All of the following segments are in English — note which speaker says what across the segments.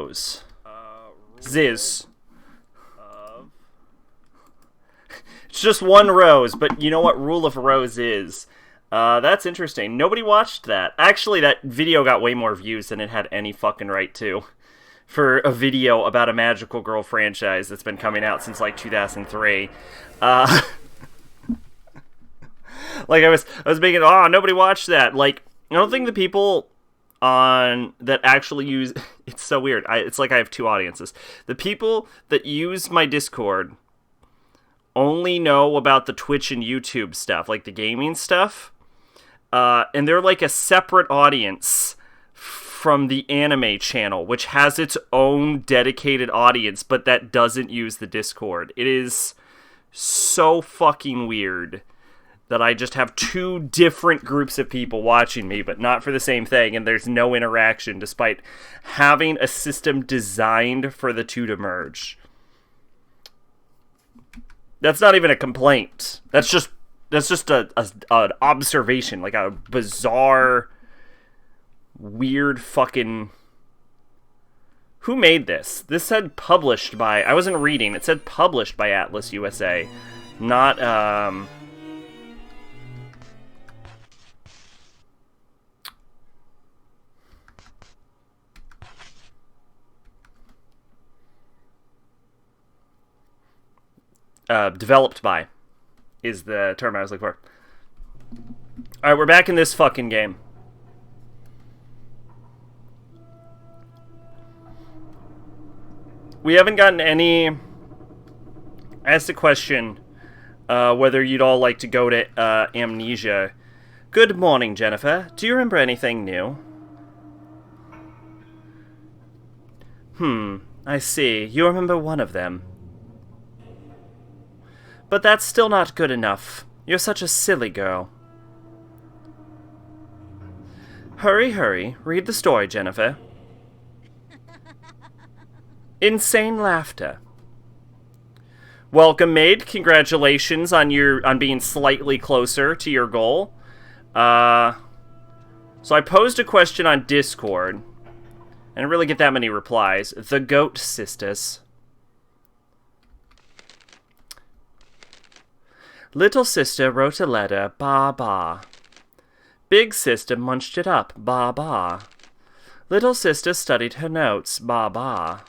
Speaker 1: rose. Ziz. It's just one rose, but you know what rule of rose is. That's interesting. Nobody watched that. Actually, that video got way more views than it had any fucking right to. For a video about a magical girl franchise that's been coming out since, like, 2003. Like, I was thinking, nobody watched that. Like, I don't think the people that actually use... It's so weird. It's like I have two audiences. The people that use my Discord only know about the Twitch and YouTube stuff, like the gaming stuff. And they're like a separate audience from the anime channel, which has its own dedicated audience, but that doesn't use the Discord. It is so fucking weird that I just have two different groups of people watching me, but not for the same thing, and there's no interaction, despite having a system designed for the two to merge. That's not even a complaint. That's just an observation, like a bizarre, weird fucking... Who made this? This said published by... I wasn't reading. It said published by Atlas USA. Not, developed by is the term I was looking for. Alright, we're back in this fucking game. We haven't gotten any... I asked a question whether you'd all like to go to Amnesia. Good morning, Jennifer. Do you remember anything new? I see. You remember one of them. But that's still not good enough. You're such a silly girl. Hurry, hurry. Read the story, Jennifer. Insane laughter. Welcome, maid. Congratulations on being slightly closer to your goal. So I posed a question on Discord. I didn't really get that many replies. The Goat Sisters. Little sister wrote a letter, ba ba. Big sister munched it up, ba ba. Little sister studied her notes, ba ba.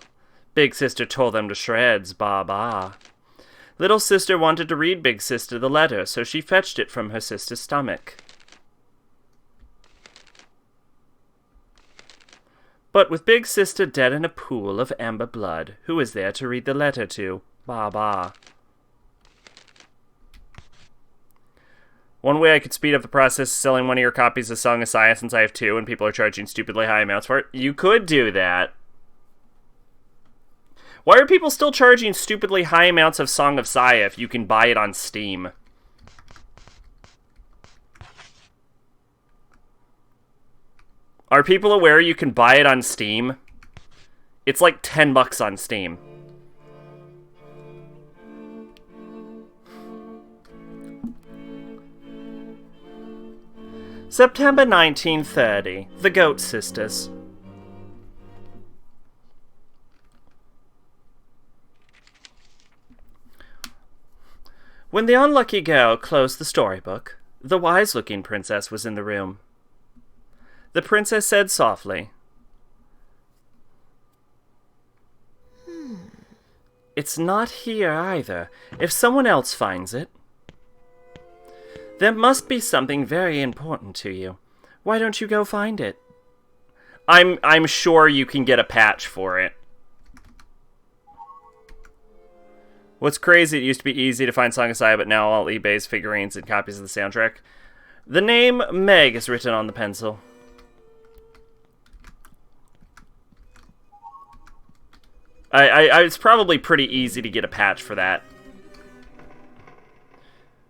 Speaker 1: Big sister tore them to shreds, ba ba. Little sister wanted to read big sister the letter, so she fetched it from her sister's stomach. But with big sister dead in a pool of amber blood, who was there to read the letter to, ba ba? One way I could speed up the process is selling one of your copies of Song of Saya, since I have two and people are charging stupidly high amounts for it. You could do that. Why are people still charging stupidly high amounts of Song of Saya if you can buy it on Steam? Are people aware you can buy it on Steam? It's like $10 on Steam. September 1930. The Goat Sisters. When the unlucky girl closed the storybook, the wise-looking princess was in the room. The princess said softly, It's not here either. If someone else finds it. There must be something very important to you. Why don't you go find it? I'm sure you can get a patch for it. What's crazy, it used to be easy to find Song of Saya, but now all eBay's figurines and copies of the soundtrack. The name Meg is written on the pencil. It's probably pretty easy to get a patch for that.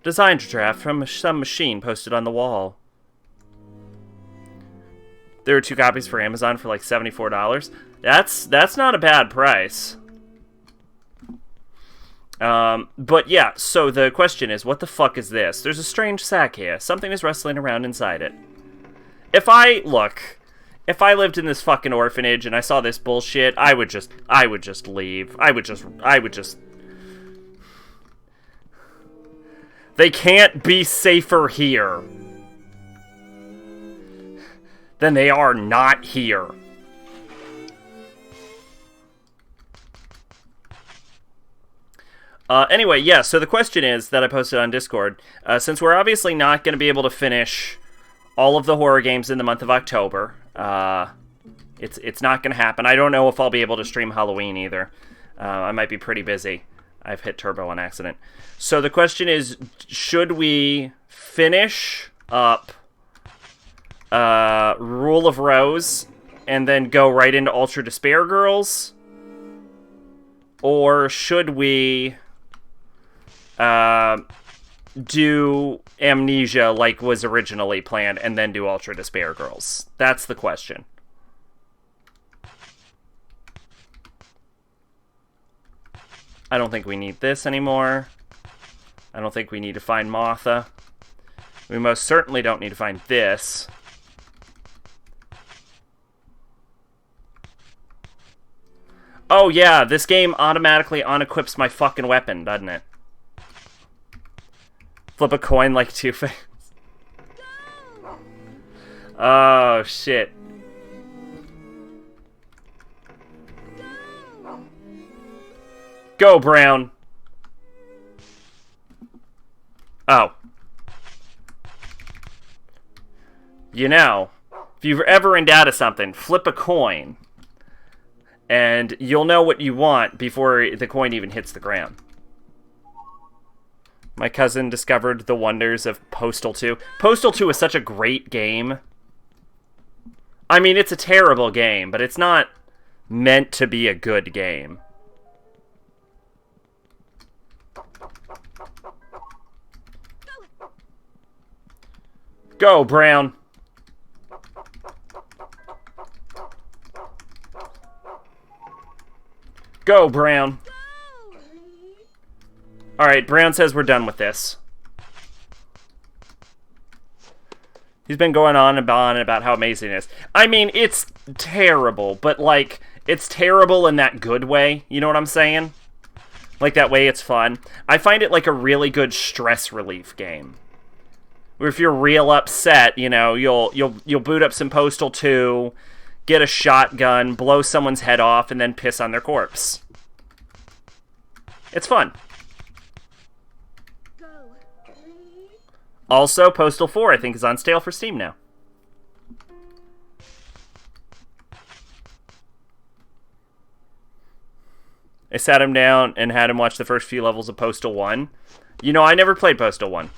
Speaker 1: Design draft from some machine posted on the wall. There are 2 copies for Amazon for like $74. That's not a bad price. But yeah, so the question is, what the fuck is this? There's a strange sack here. Something is rustling around inside it. If If I lived in this fucking orphanage and I saw this bullshit, I would just leave. I would just... They can't be safer here than they are not here. Anyway, yeah, so the question is that I posted on Discord, since we're obviously not going to be able to finish all of the horror games in the month of October, it's not going to happen. I don't know if I'll be able to stream Halloween either. I might be pretty busy. I've hit turbo on accident. So the question is, should we finish up Rule of Rose and then go right into Ultra Despair Girls? Or should we do Amnesia like was originally planned and then do Ultra Despair Girls? That's the question. I don't think we need this anymore. I don't think we need to find Martha. We most certainly don't need to find this. Oh yeah, this game automatically unequips my fucking weapon, doesn't it? Flip a coin like Two-Face. Oh shit. Go, Brown. Oh. You know, if you're ever in doubt of something, flip a coin. And you'll know what you want before the coin even hits the ground. My cousin discovered the wonders of Postal 2. Postal 2 is such a great game. I mean, it's a terrible game, but it's not meant to be a good game. Go, Brown. Go, Brown. Alright, Brown says we're done with this. He's been going on and on about how amazing it is. I mean, it's terrible, but, like, it's terrible in that good way. You know what I'm saying? Like, that way it's fun. I find it like a really good stress relief game. Where if you're real upset, you know, you'll boot up some Postal 2, get a shotgun, blow someone's head off, and then piss on their corpse. It's fun. Also, Postal 4, I think, is on sale for Steam now. I sat him down and had him watch the first few levels of Postal 1. You know, I never played Postal 1.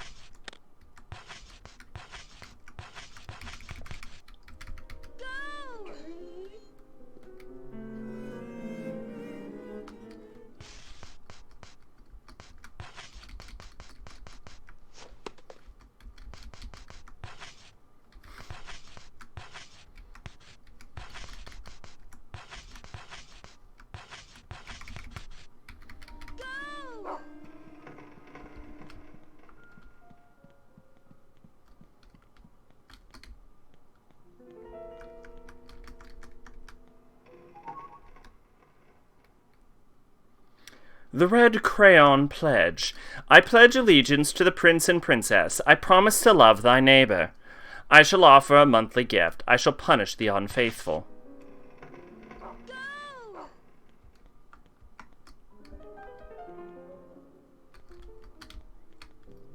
Speaker 1: The Red Crayon Pledge. I pledge allegiance to the prince and princess. I promise to love thy neighbor. I shall offer a monthly gift. I shall punish the unfaithful.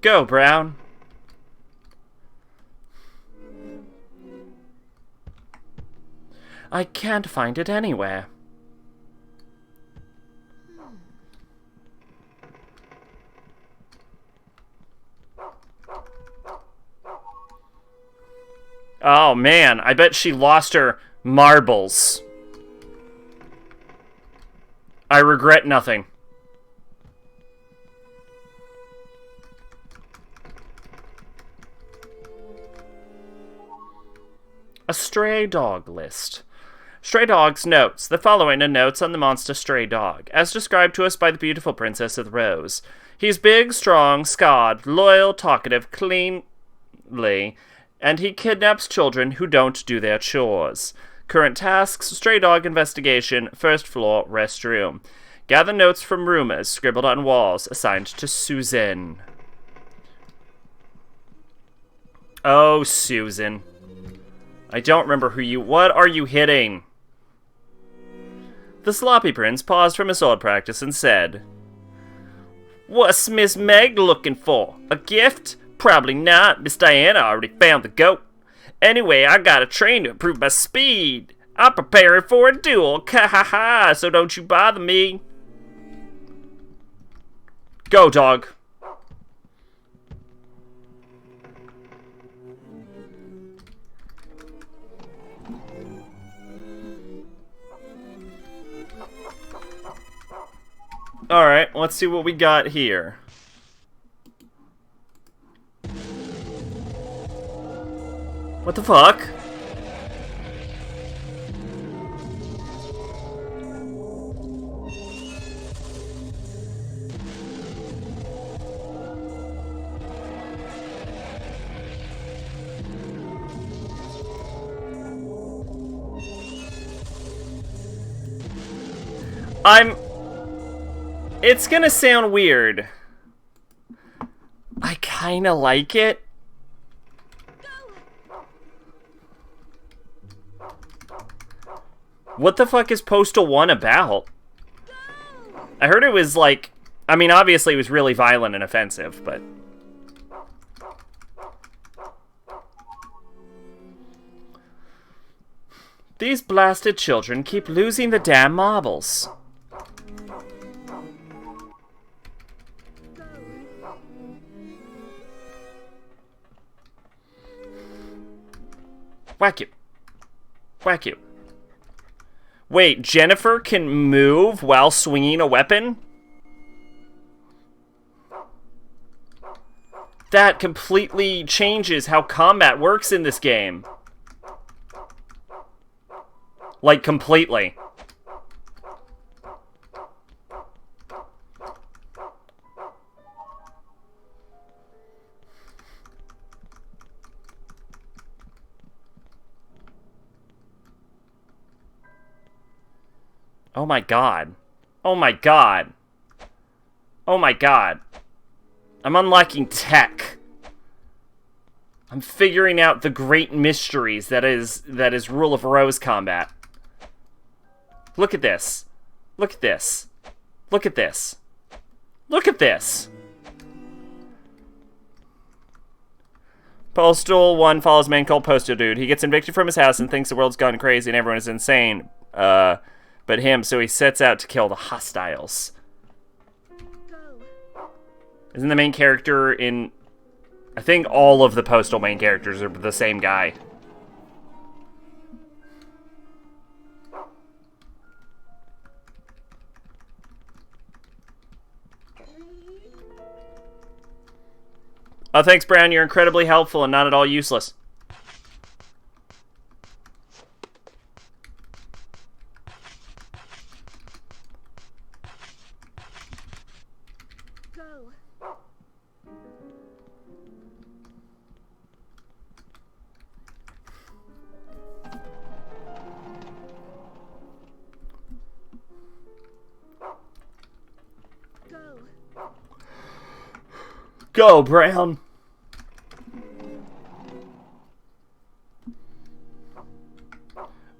Speaker 1: Go, Brown. I can't find it anywhere. Oh, man, I bet she lost her marbles. I regret nothing. A stray dog list. Stray Dog's notes. The following are notes on the monster Stray Dog, as described to us by the beautiful Princess of the Rose. He's big, strong, scarred, loyal, talkative, cleanly, and he kidnaps children who don't do their chores. Current tasks, stray dog investigation, first floor restroom. Gather notes from rumors scribbled on walls, assigned to Susan. Oh, Susan. I don't remember who you... What are you hitting? The sloppy prince paused from his sword practice and said, "What's Miss Meg looking for? A gift? Probably not. Miss Diana already found the goat. Anyway, I got a train to improve my speed. I'm preparing for a duel. Ha, so don't you bother me." Go, dog. Alright, let's see what we got here. What the fuck? It's gonna sound weird. I kinda like it. What the fuck is Postal 1 about? I heard it was like... I mean, obviously it was really violent and offensive, but... These blasted children keep losing the damn marbles. Whack you. Whack you. Wait, Jennifer can move while swinging a weapon? That completely changes how combat works in this game. Like, completely. Oh my god. Oh my god. Oh my god. I'm unlocking tech. I'm figuring out the great mysteries that is Rule of Rose combat. Look at this. Look at this. Look at this. Look at this. Postal 1 follows a man called Postal Dude. He gets evicted from his house and thinks the world's gone crazy and everyone is insane. But him, so he sets out to kill the hostiles. Isn't the main character in... I think all of the Postal main characters are the same guy. Oh, thanks, Brown. You're incredibly helpful and not at all useless. Go, Brown.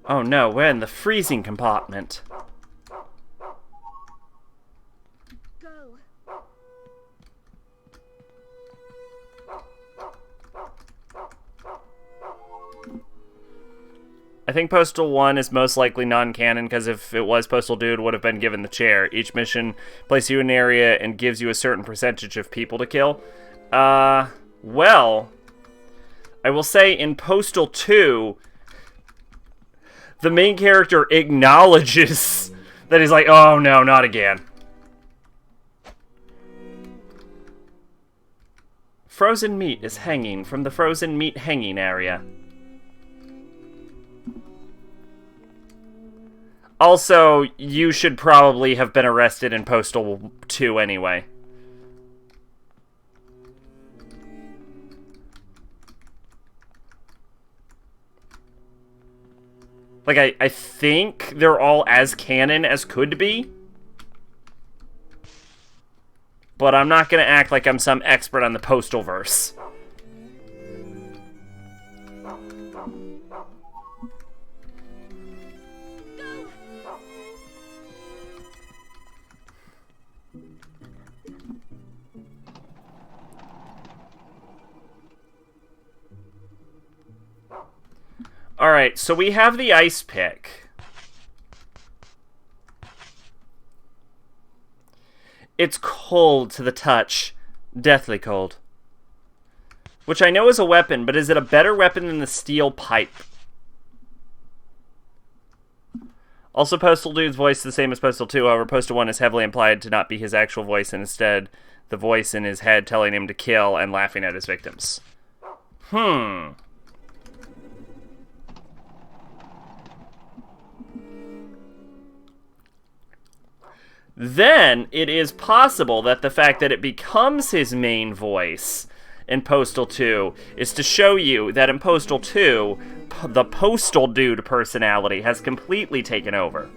Speaker 1: Oh no, we're in the freezing compartment.
Speaker 2: Go.
Speaker 1: I think Postal 1 is most likely non-canon, because if it was, Postal Dude would have been given the chair. Each mission places you in an area and gives you a certain percentage of people to kill. Well, I will say in Postal 2, the main character acknowledges that he's like, oh no, not again. Frozen meat is hanging from the frozen meat hanging area. Also, you should probably have been arrested in Postal 2 anyway. Like, I think they're all as canon as could be. But I'm not going to act like I'm some expert on the Postal verse. Alright, so we have the ice pick. It's cold to the touch. Deathly cold. Which I know is a weapon, but is it a better weapon than the steel pipe? Also, Postal Dude's voice is the same as Postal 2, however, Postal 1 is heavily implied to not be his actual voice, and instead the voice in his head telling him to kill and laughing at his victims. Then, it is possible that the fact that it becomes his main voice in Postal 2 is to show you that in Postal 2, the Postal Dude personality has completely taken over.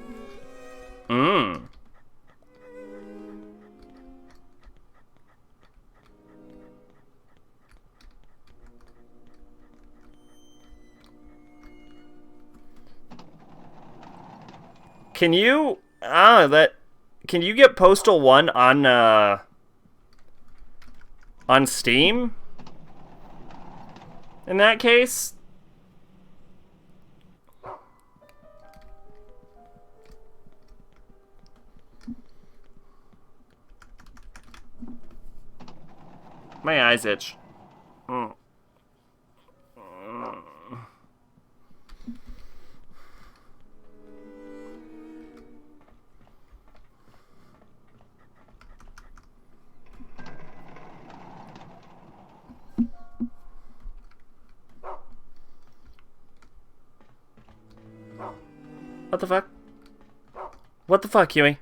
Speaker 1: Can you... Can you get Postal 1 on Steam? In that case? My eyes itch. What the fuck? What the fuck, Huey?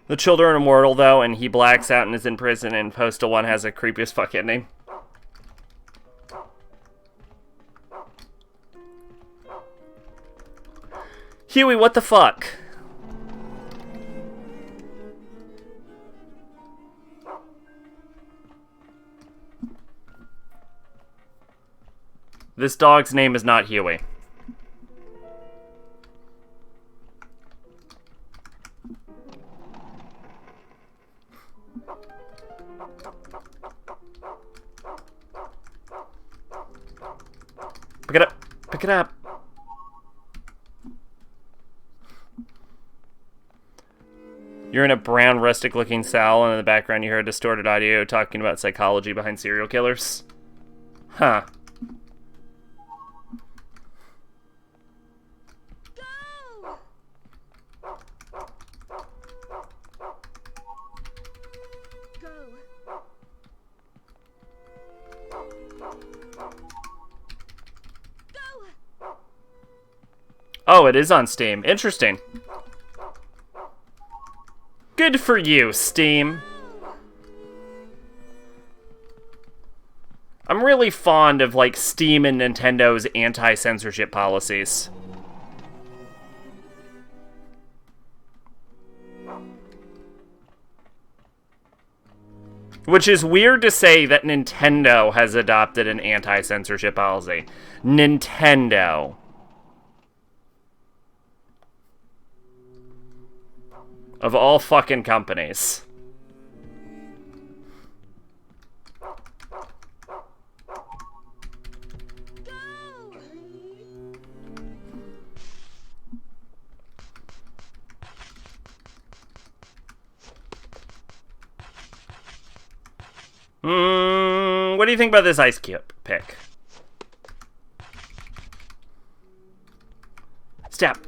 Speaker 1: The children are immortal, though, and he blacks out and is in prison, and Postal 1 has a creepy as fuck ending. Huey, what the fuck? This dog's name is not Huey. Pick it up. Pick it up. You're in a brown, rustic-looking cell, and in the background you hear a distorted audio talking about psychology behind serial killers. Huh. Oh, it is on Steam. Interesting. Good for you, Steam. I'm really fond of, like, Steam and Nintendo's anti-censorship policies. Which is weird to say that Nintendo has adopted an anti-censorship policy. Nintendo. Of all fucking companies. What do you think about this ice cube pick? Step.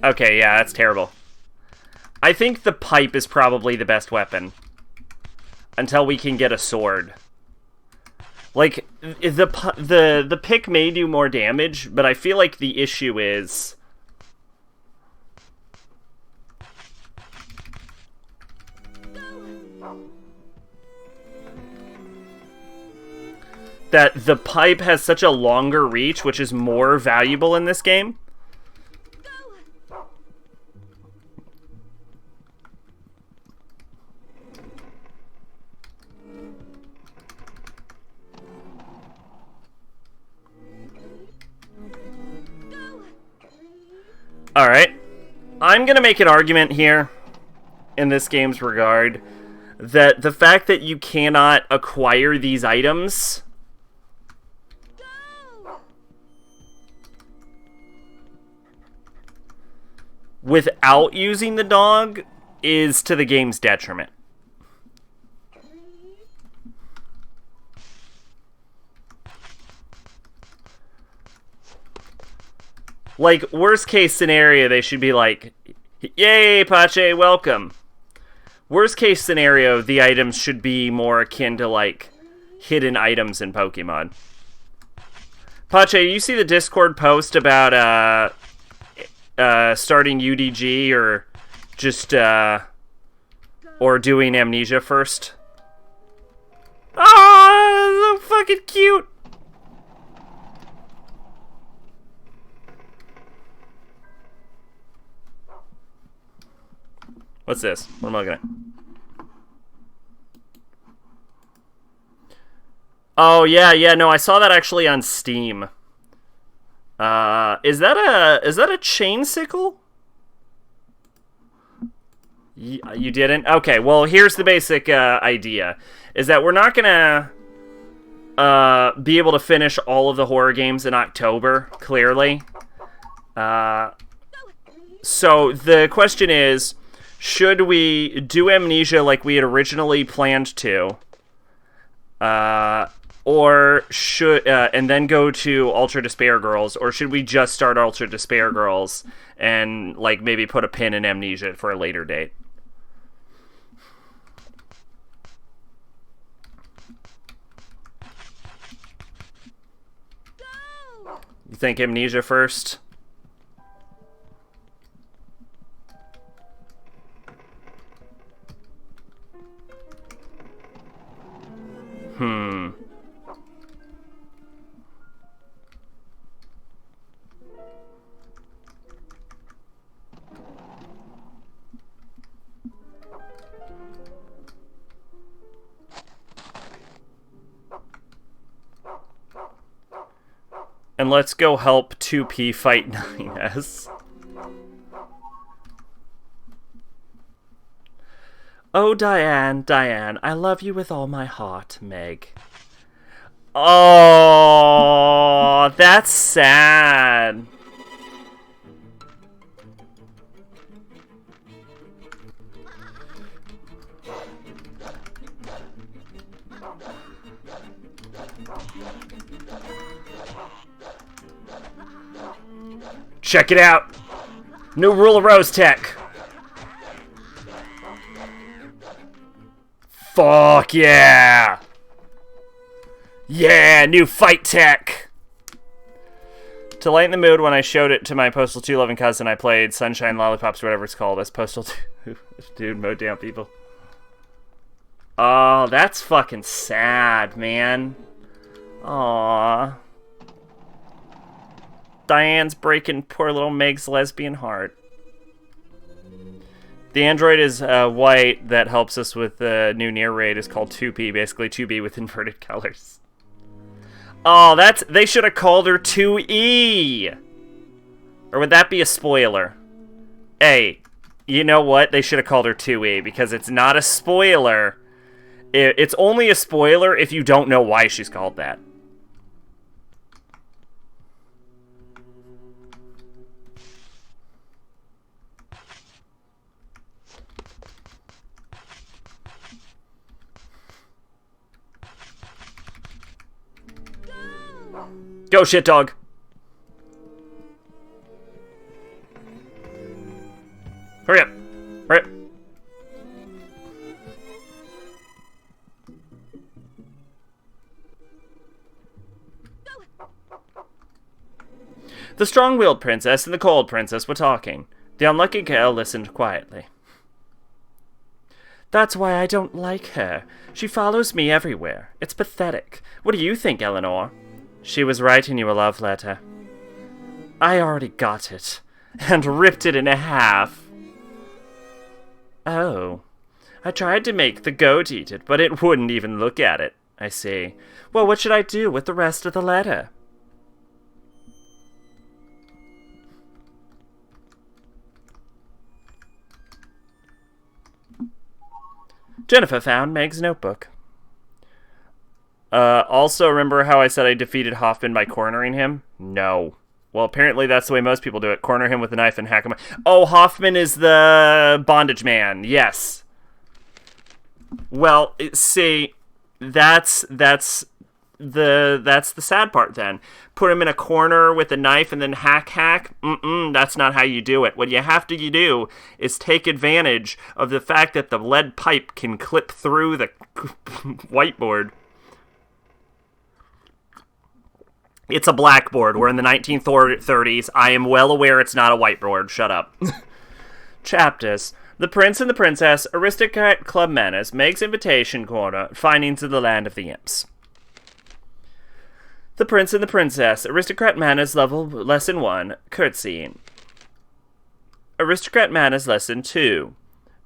Speaker 1: Okay, yeah, that's terrible. I think the pipe is probably the best weapon. Until we can get a sword. Like, the pick may do more damage, but I feel like the issue is... that the pipe has such a longer reach, which is more valuable in this game. Alright. I'm gonna make an argument here, in this game's regard, that the fact that you cannot acquire these items without using the dog is to the game's detriment. Like, worst case scenario, they should be like, yay, Pache, welcome. Worst case scenario, the items should be more akin to, like, hidden items in Pokemon. Pache, you see the Discord post about, starting UDG or just, or doing Amnesia first? Oh, so fucking cute! What's this? What am I looking at? Oh, yeah, no, I saw that actually on Steam. Is that a chain sickle? You didn't? Okay, well, here's the basic idea. Is that we're not gonna be able to finish all of the horror games in October, clearly. So the question is, should we do Amnesia like we had originally planned to? Or should, and then go to Ultra Despair Girls, or should we just start Ultra Despair Girls and, like, maybe put a pin in Amnesia for a later date? You think Amnesia first? And let's go help 2P fight 9S. Oh, Diane, I love you with all my heart, Meg. Oh, that's sad. Check it out! New Rule of Rose tech! Fuck yeah! Yeah, new fight tech! To lighten the mood, when I showed it to my Postal 2 loving cousin, I played Sunshine Lollipops, whatever it's called, as Postal 2. Dude, mowed down people. Oh, that's fucking sad, man. Aww. Diane's breaking poor little Meg's lesbian heart. The android is white that helps us with the new near raid is called 2P, basically 2B with inverted colors. Oh, they should have called her 2E. Or would that be a spoiler? Hey, you know what? They should have called her 2E because it's not a spoiler. It's only a spoiler if you don't know why she's called that. Go, shit dog. Hurry up. Hurry up. The strong-willed princess and the cold princess were talking. The unlucky girl listened quietly. That's why I don't like her. She follows me everywhere. It's pathetic. What do you think, Eleanor? She was writing you a love letter. I already got it, and ripped it in half. Oh. I tried to make the goat eat it, but it wouldn't even look at it. I see. Well, what should I do with the rest of the letter? Jennifer found Meg's notebook. Also, remember how I said I defeated Hoffman by cornering him? No. Well, apparently that's the way most people do it. Corner him with a knife and hack him. Oh, Hoffman is the bondage man. Yes. Well, see, that's the sad part then. Put him in a corner with a knife and then hack. That's not how you do it. What you have to do is take advantage of the fact that the lead pipe can clip through the whiteboard. It's a blackboard. We're in the 1930s. I am well aware it's not a whiteboard. Shut up. Chapters. The Prince and the Princess, Aristocrat Club Manners, Meg's Invitation Corner, Findings of the Land of the Imps. The Prince and the Princess, Aristocrat Manners Lesson 1, Curtsying. Aristocrat Manners Lesson 2,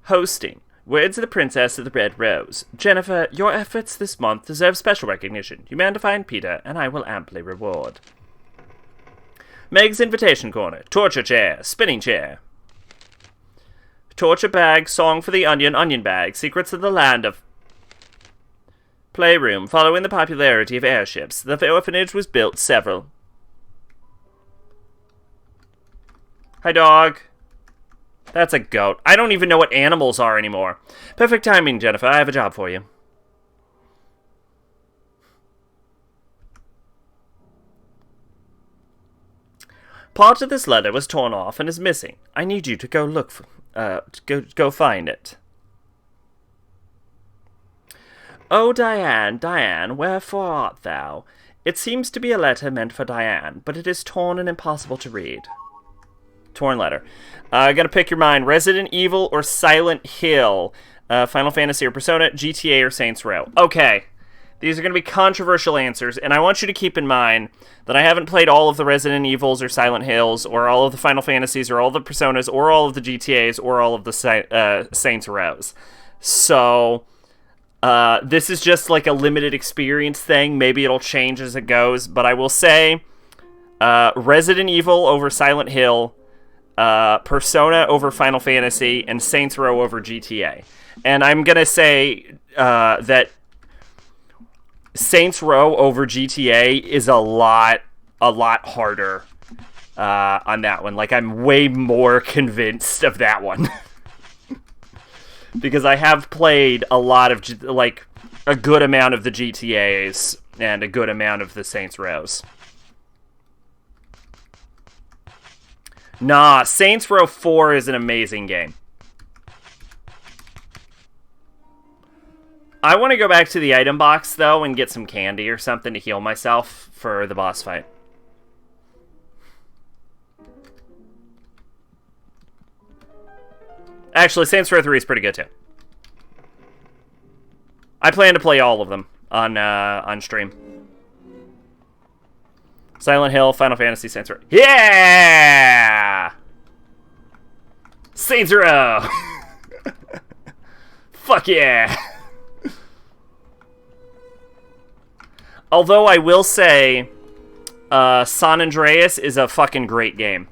Speaker 1: Hosting. Words of the Princess of the Red Rose. Jennifer, your efforts this month deserve special recognition. You man to find Peter, and I will amply reward. Meg's Invitation Corner. Torture Chair. Spinning Chair. Torture Bag. Song for the Onion. Onion Bag. Secrets of the Land of... Playroom. Following the popularity of airships, the orphanage was built several... Hi, dog. That's a goat. I don't even know what animals are anymore. Perfect timing, Jennifer. I have a job for you. Part of this letter was torn off and is missing. I need you to go look for... go find it. Oh, Diane, Diane, wherefore art thou? It seems to be a letter meant for Diane, but it is torn and impossible to read. Torn letter. Gotta pick your mind. Resident Evil or Silent Hill? Final Fantasy or Persona? GTA or Saints Row? Okay. These are going to be controversial answers, and I want you to keep in mind that I haven't played all of the Resident Evils or Silent Hills or all of the Final Fantasies or all the Personas or all of the GTAs or all of the Saints Rows. So, this is just like a limited experience thing. Maybe it'll change as it goes, but I will say Resident Evil over Silent Hill, Persona over Final Fantasy, and Saints Row over GTA. And I'm going to say that Saints Row over GTA is a lot harder on that one. Like, I'm way more convinced of that one. Because I have played a lot of, like, a good amount of the GTAs and a good amount of the Saints Rows. Nah, Saints Row 4 is an amazing game. I want to go back to the item box, though, and get some candy or something to heal myself for the boss fight. Actually, Saints Row 3 is pretty good, too. I plan to play all of them on stream. Silent Hill, Final Fantasy, Saints Row. Yeah! Saints Row! Fuck yeah! Although I will say, San Andreas is a fucking great game.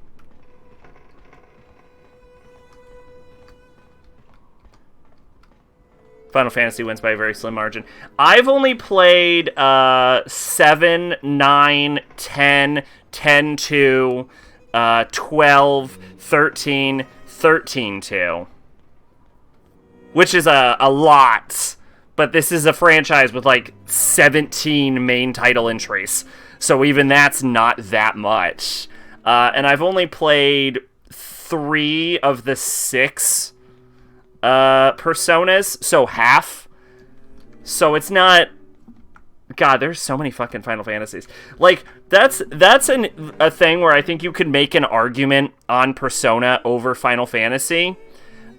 Speaker 1: Final Fantasy wins by a very slim margin. I've only played 7, 9, 10, 10-2, 12, 13, 13-2. Which is a lot. But this is a franchise with like 17 main title entries. So even that's not that much. And I've only played 3 of the 6 Personas, so half. So it's not... God, there's so many fucking Final Fantasies. Like, that's a thing where I think you could make an argument on Persona over Final Fantasy.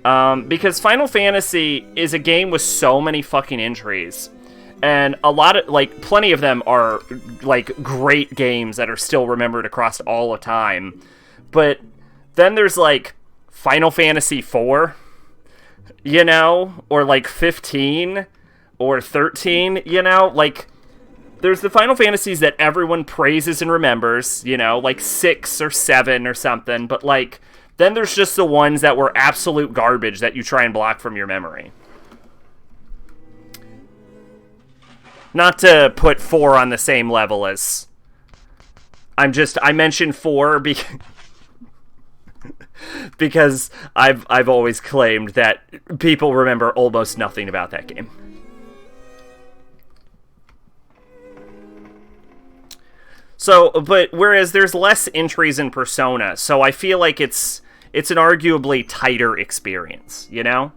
Speaker 1: Because Final Fantasy is a game with so many fucking entries. And a lot of, like, plenty of them are, like, great games that are still remembered across all of time. But then there's, like, Final Fantasy IV, you know? Or, like, 15 or 13, you know? Like, there's the Final Fantasies that everyone praises and remembers, you know? Like 6 or 7 or something. But, like, then there's just the ones that were absolute garbage that you try and block from your memory. Not to put 4 on the same level as... I mentioned 4 because I've always claimed that people remember almost nothing about that game. So, but whereas there's less entries in Persona, so I feel like it's an arguably tighter experience, you know?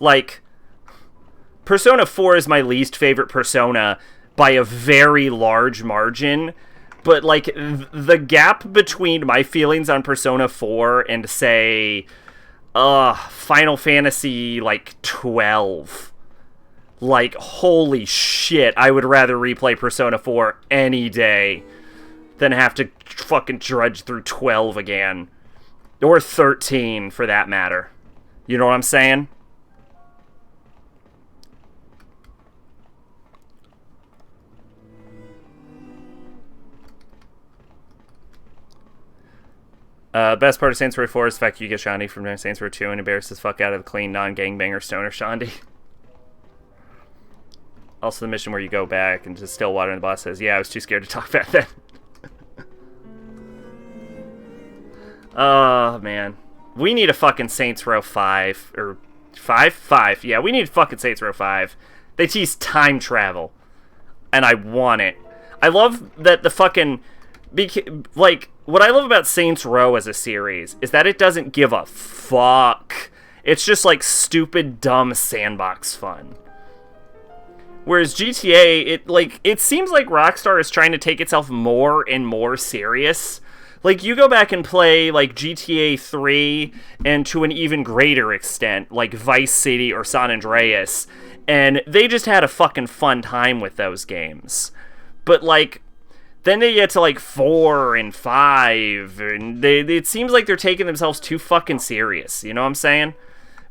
Speaker 1: Like, Persona 4 is my least favorite Persona by a very large margin, but, like, the gap between my feelings on Persona 4 and, say, Final Fantasy, like, 12. Like, holy shit, I would rather replay Persona 4 any day than have to fucking drudge through 12 again. Or 13, for that matter. You know what I'm saying? Best part of Saints Row 4 is the fact you get Shandy from Saints Row 2 and embarrasses the fuck out of the clean, non-gangbanger stoner Shandy. Also the mission where you go back and just still water and the boss says, yeah, I was too scared to talk back then. Oh, man. We need a fucking Saints Row 5. Or 5? 5. Yeah, we need fucking Saints Row 5. They tease time travel. And I want it. I love that the fucking... Like, what I love about Saints Row as a series is that it doesn't give a fuck. It's just, like, stupid, dumb sandbox fun. Whereas GTA, it seems like Rockstar is trying to take itself more and more serious. Like, you go back and play, like, GTA 3, and to an even greater extent, like Vice City or San Andreas, and they just had a fucking fun time with those games. But, like, then they get to, like, 4 and 5, and it seems like they're taking themselves too fucking serious, you know what I'm saying?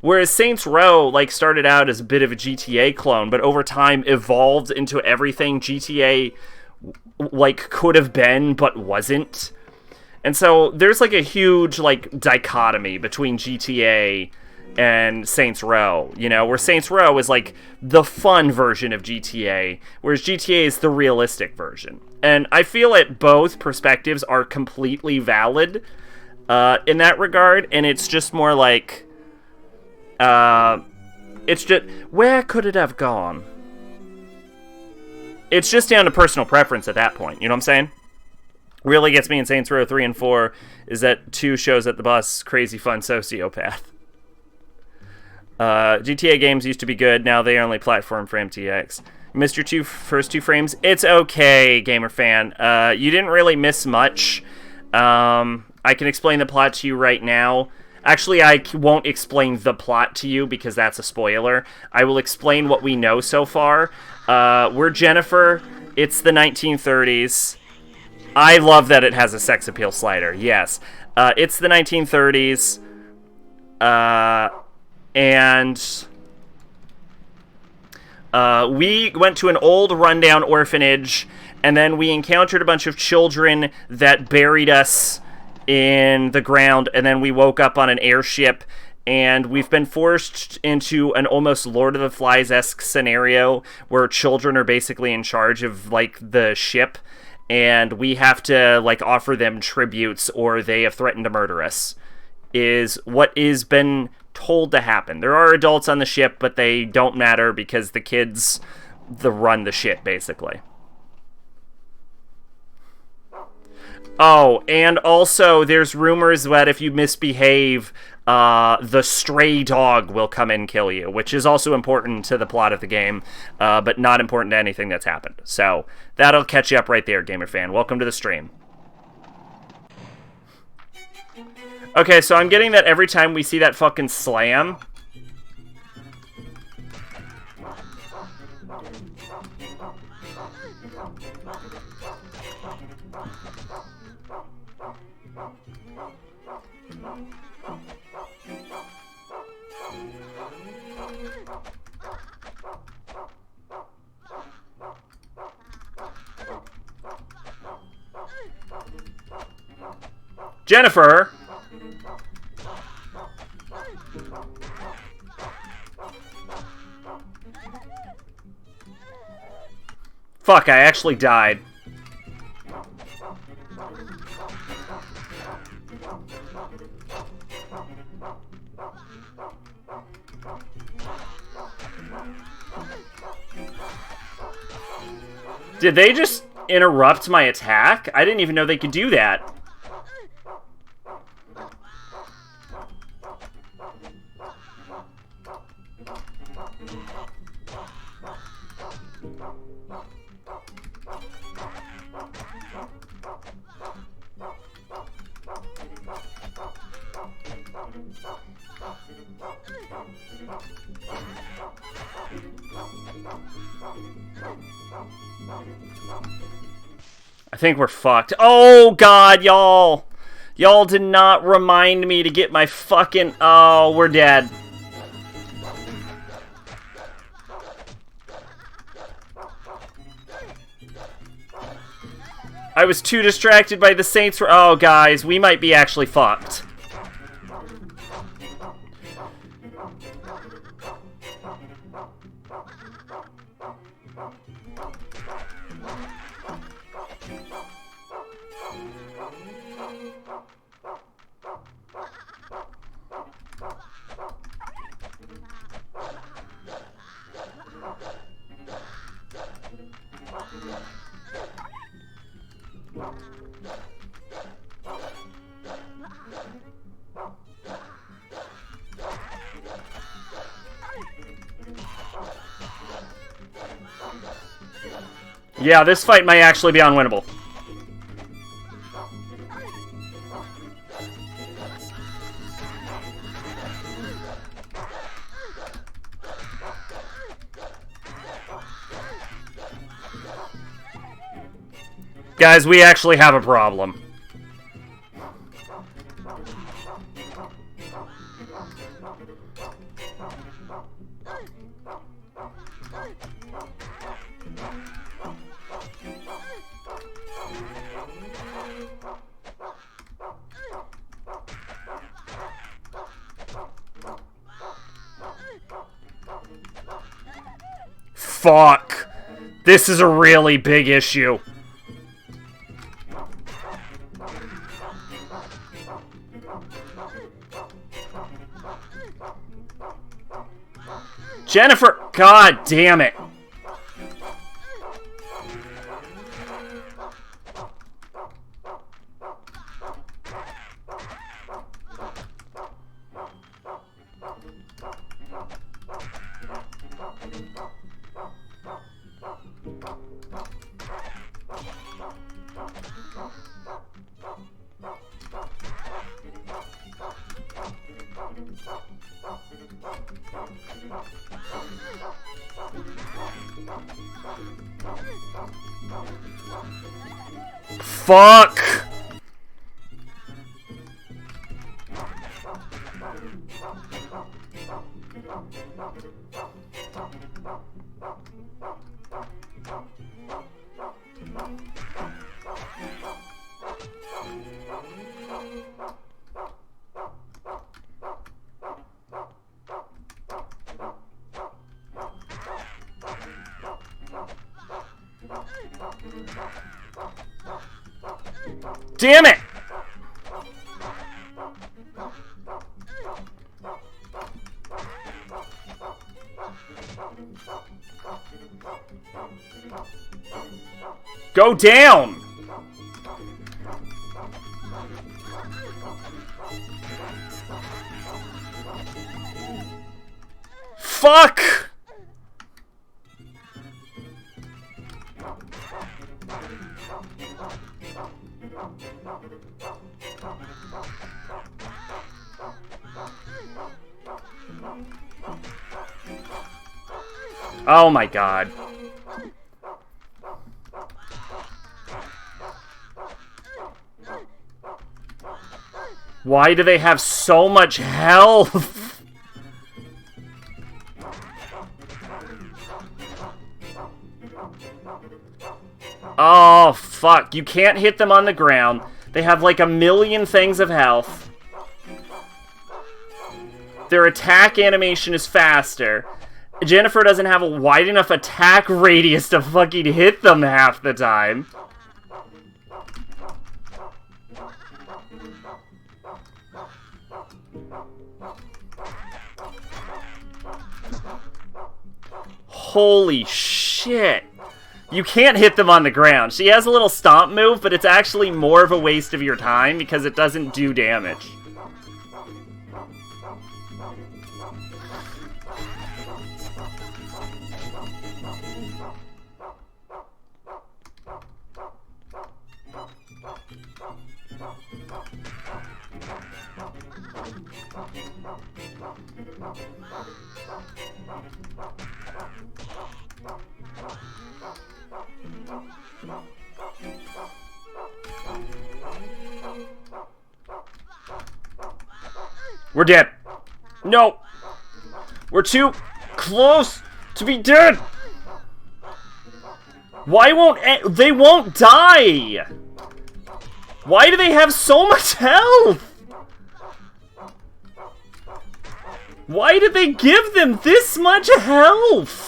Speaker 1: Whereas Saints Row, like, started out as a bit of a GTA clone, but over time evolved into everything GTA, like, could have been, but wasn't. And so there's, like, a huge, like, dichotomy between GTA and Saints Row, you know, where Saints Row is, like, the fun version of GTA, whereas GTA is the realistic version. And I feel that both perspectives are completely valid in that regard, and it's just more like... it's just... Where could it have gone? It's just down to personal preference at that point, you know what I'm saying? Really gets me in Saints Row 3 and 4 is that 2 shows that the boss is crazy fun sociopath. GTA games used to be good, now they only platform for MTX. Missed your first two frames? It's okay, gamer fan. You didn't really miss much. I can explain the plot to you right now. Actually, I won't explain the plot to you because that's a spoiler. I will explain what we know so far. We're Jennifer. It's the 1930s. I love that it has a sex appeal slider. Yes. It's the 1930s. And we went to an old rundown orphanage, and then we encountered a bunch of children that buried us in the ground, and then we woke up on an airship, and we've been forced into an almost Lord of the Flies-esque scenario where children are basically in charge of, like, the ship, and we have to, like, offer them tributes or they have threatened to murder us, is what is been told to happen. There are adults on the ship, but they don't matter because the kids run the ship, basically. Oh, and also there's rumors that if you misbehave, the stray dog will come and kill you, which is also important to the plot of the game, but not important to anything that's happened. So that'll catch you up right there, gamer fan. Welcome to the stream. Okay, so I'm getting that every time we see that fucking slam. Jennifer! Fuck, I actually died. Did they just interrupt my attack? I didn't even know they could do that. I think we're fucked. Oh, God, y'all. Y'all did not remind me to get my fucking... Oh, we're dead. I was too distracted by the Saints. Oh, guys, we might be actually fucked. Yeah, this fight might actually be unwinnable. Guys, we actually have a problem. Fuck. This is a really big issue. Jennifer! God damn it. Fuck! Damn it! Go down! Fuck! Oh my god. Why do they have so much health? Oh, fuck. You can't hit them on the ground. They have like a million things of health. Their attack animation is faster. Jennifer doesn't have a wide enough attack radius to fucking hit them half the time. Holy shit. You can't hit them on the ground. She has a little stomp move, but it's actually more of a waste of your time because it doesn't do damage. We're dead. No. We're too close to be dead. Why won't they won't die? Why do they have so much health? Why did they give them this much health?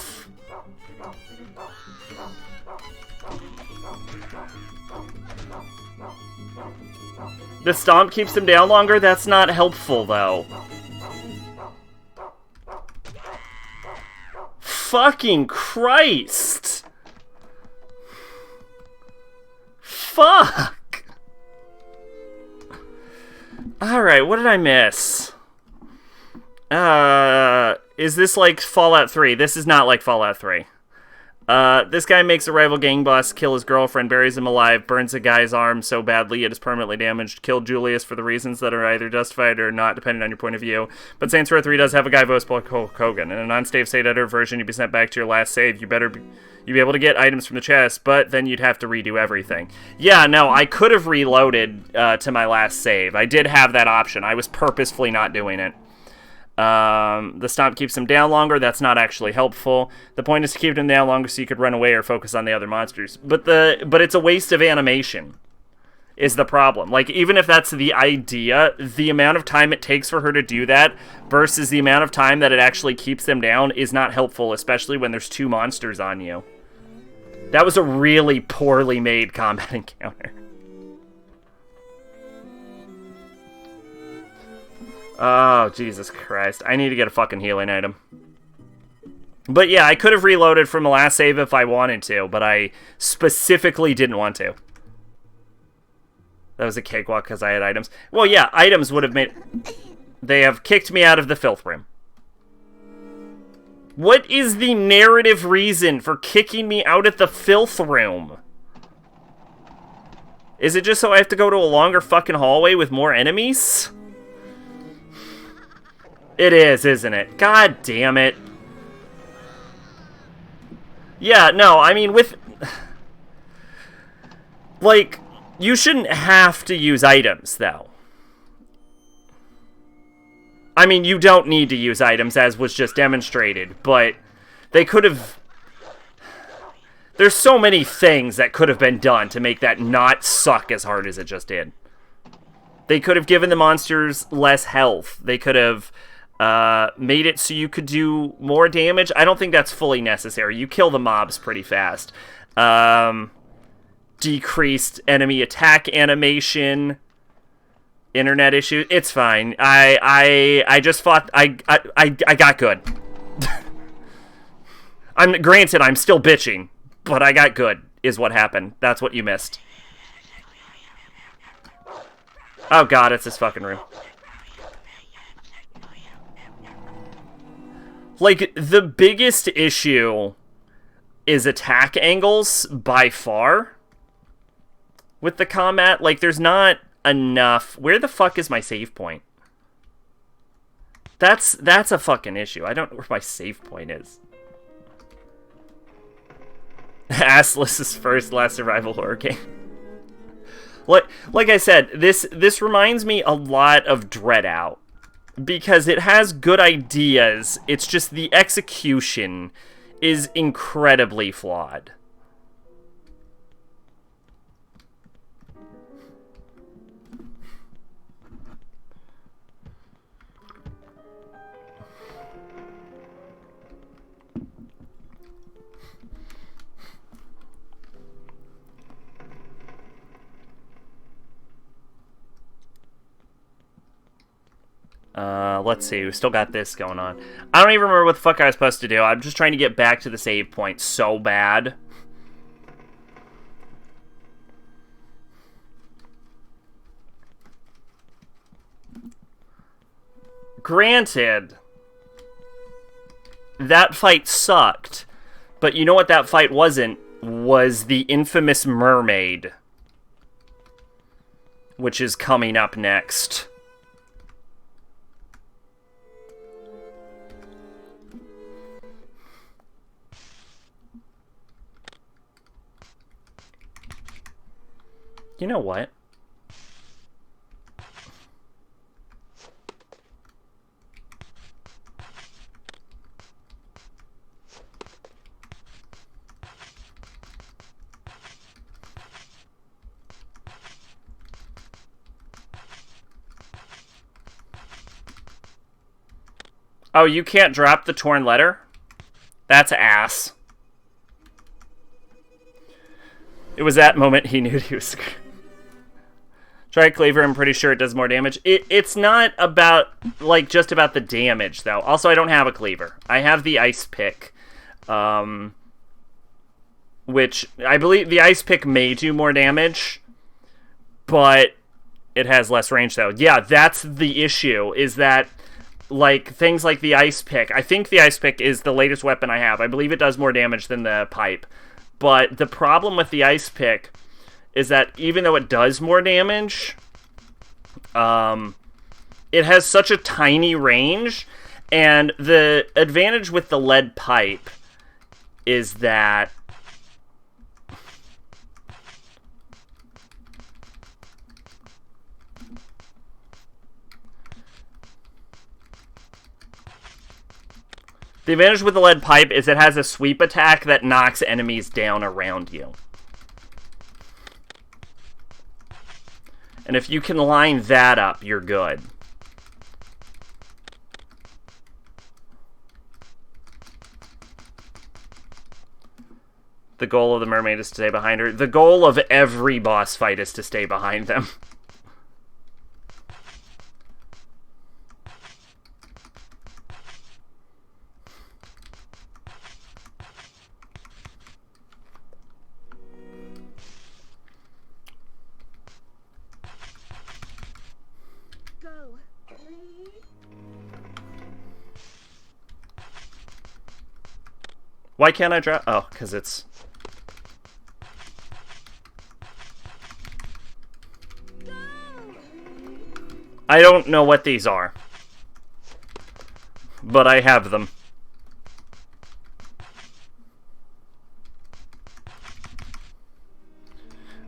Speaker 1: The stomp keeps them down longer? That's not helpful, though. Fucking Christ! Fuck! Alright, what did I miss? Is this like Fallout 3? This is not like Fallout 3. This guy makes a rival gang boss kill his girlfriend, buries him alive, burns a guy's arm so badly it is permanently damaged, killed Julius for the reasons that are either justified or not, depending on your point of view. But Saints Row 3 does have a guy voiced by Hulk Hogan. In a non-save state editor version, you'd be sent back to your last save. You'd be able to get items from the chest, but then you'd have to redo everything. Yeah, no, I could have reloaded to my last save. I did have that option. I was purposefully not doing it. The stomp keeps them down longer. That's not actually helpful. The point is to keep them down longer so you could run away or focus on the other monsters. But it's a waste of animation is the problem. Like, even if that's the idea, the amount of time it takes for her to do that versus the amount of time that it actually keeps them down is not helpful, especially when there's two monsters on you. That was a really poorly made combat encounter. Oh, Jesus Christ. I need to get a fucking healing item. But yeah, I could have reloaded from the last save if I wanted to, but I specifically didn't want to. That was a cakewalk because I had items. Well, yeah, items would have made... They have kicked me out of the filth room. What is the narrative reason for kicking me out of the filth room? Is it just so I have to go to a longer fucking hallway with more enemies? It is, isn't it? God damn it. Yeah, no, I mean, with... Like, you shouldn't have to use items, though. I mean, you don't need to use items, as was just demonstrated, but they could have... There's so many things that could have been done to make that not suck as hard as it just did. They could have given the monsters less health. They could have... made it so you could do more damage. I don't think that's fully necessary. You kill the mobs pretty fast. Decreased enemy attack animation. Internet issue. It's fine. I just fought. I got good. Granted, I'm still bitching, but I got good. Is what happened. That's what you missed. Oh God, it's this fucking room. Like, the biggest issue is attack angles, by far, with the combat. Like, there's not enough... Where the fuck is my save point? That's a fucking issue. I don't know where my save point is. Assless's first last survival horror game. Like I said, this reminds me a lot of Dread Out. Because it has good ideas, it's just the execution is incredibly flawed. Let's see, we still got this going on. I don't even remember what the fuck I was supposed to do. I'm just trying to get back to the save point so bad. Granted, that fight sucked, but you know what that fight wasn't? Was the infamous mermaid, which is coming up next. You know what? Oh, you can't drop the torn letter? That's ass. It was that moment he knew he was... Try Cleaver, I'm pretty sure it does more damage. It's not about, like, just about the damage, though. Also, I don't have a Cleaver. I have the Ice Pick. Which, I believe the Ice Pick may do more damage, but it has less range, though. Yeah, that's the issue, is that, like, things like the Ice Pick. I think the Ice Pick is the latest weapon I have. I believe it does more damage than the Pipe. But the problem with the Ice Pick is that even though it does more damage, it has such a tiny range, and the advantage with the lead pipe is that it has a sweep attack that knocks enemies down around you. And if you can line that up, you're good. The goal of the mermaid is to stay behind her. The goal of every boss fight is to stay behind them. Why can't I drop? Oh, because it's... I don't know what these are, but I have them.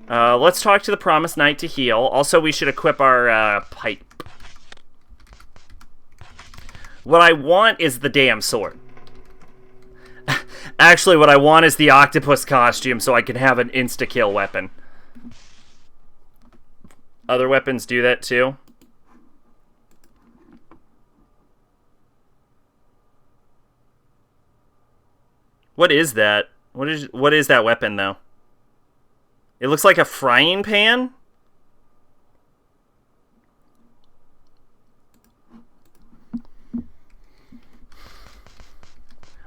Speaker 1: Let's talk to the Promised Knight to heal. Also, we should equip our pipe. What I want is the damn sword. Actually, what I want is the octopus costume so I can have an insta-kill weapon. Other weapons do that too. What is that? What is that weapon, though? It looks like a frying pan?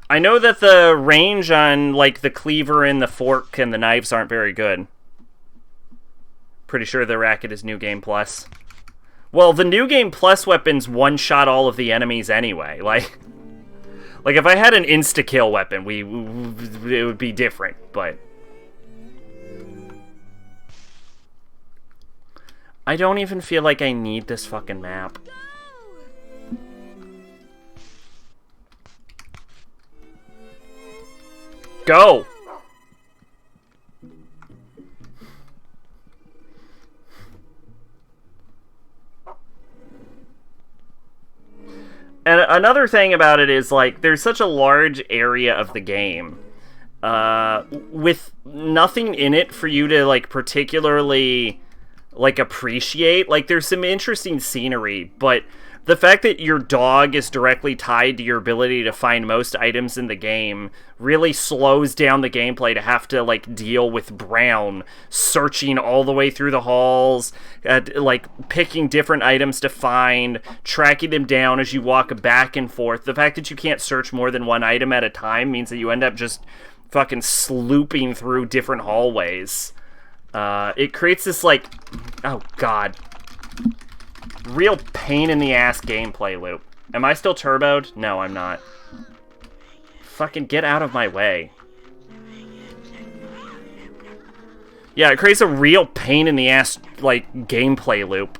Speaker 1: I know that the range on, like, the cleaver and the fork and the knives aren't very good. Pretty sure the racket is New Game Plus. Well, the New Game Plus weapons one-shot all of the enemies anyway. Like if I had an insta-kill weapon, it would be different, but... I don't even feel like I need this fucking map. Go! another thing about it is, like, there's such a large area of the game with nothing in it for you to, like, particularly, like, appreciate. Like, there's some interesting scenery, but the fact that your dog is directly tied to your ability to find most items in the game really slows down the gameplay to have to, like, deal with Brown searching all the way through the halls, like, picking different items to find, tracking them down as you walk back and forth. The fact that you can't search more than one item at a time means that you end up just fucking slooping through different hallways. It creates this, like, oh god, real pain in the ass gameplay loop. Am I still turboed? No, I'm not. Fucking get out of my way. Yeah, it creates a real pain in the ass, like, gameplay loop.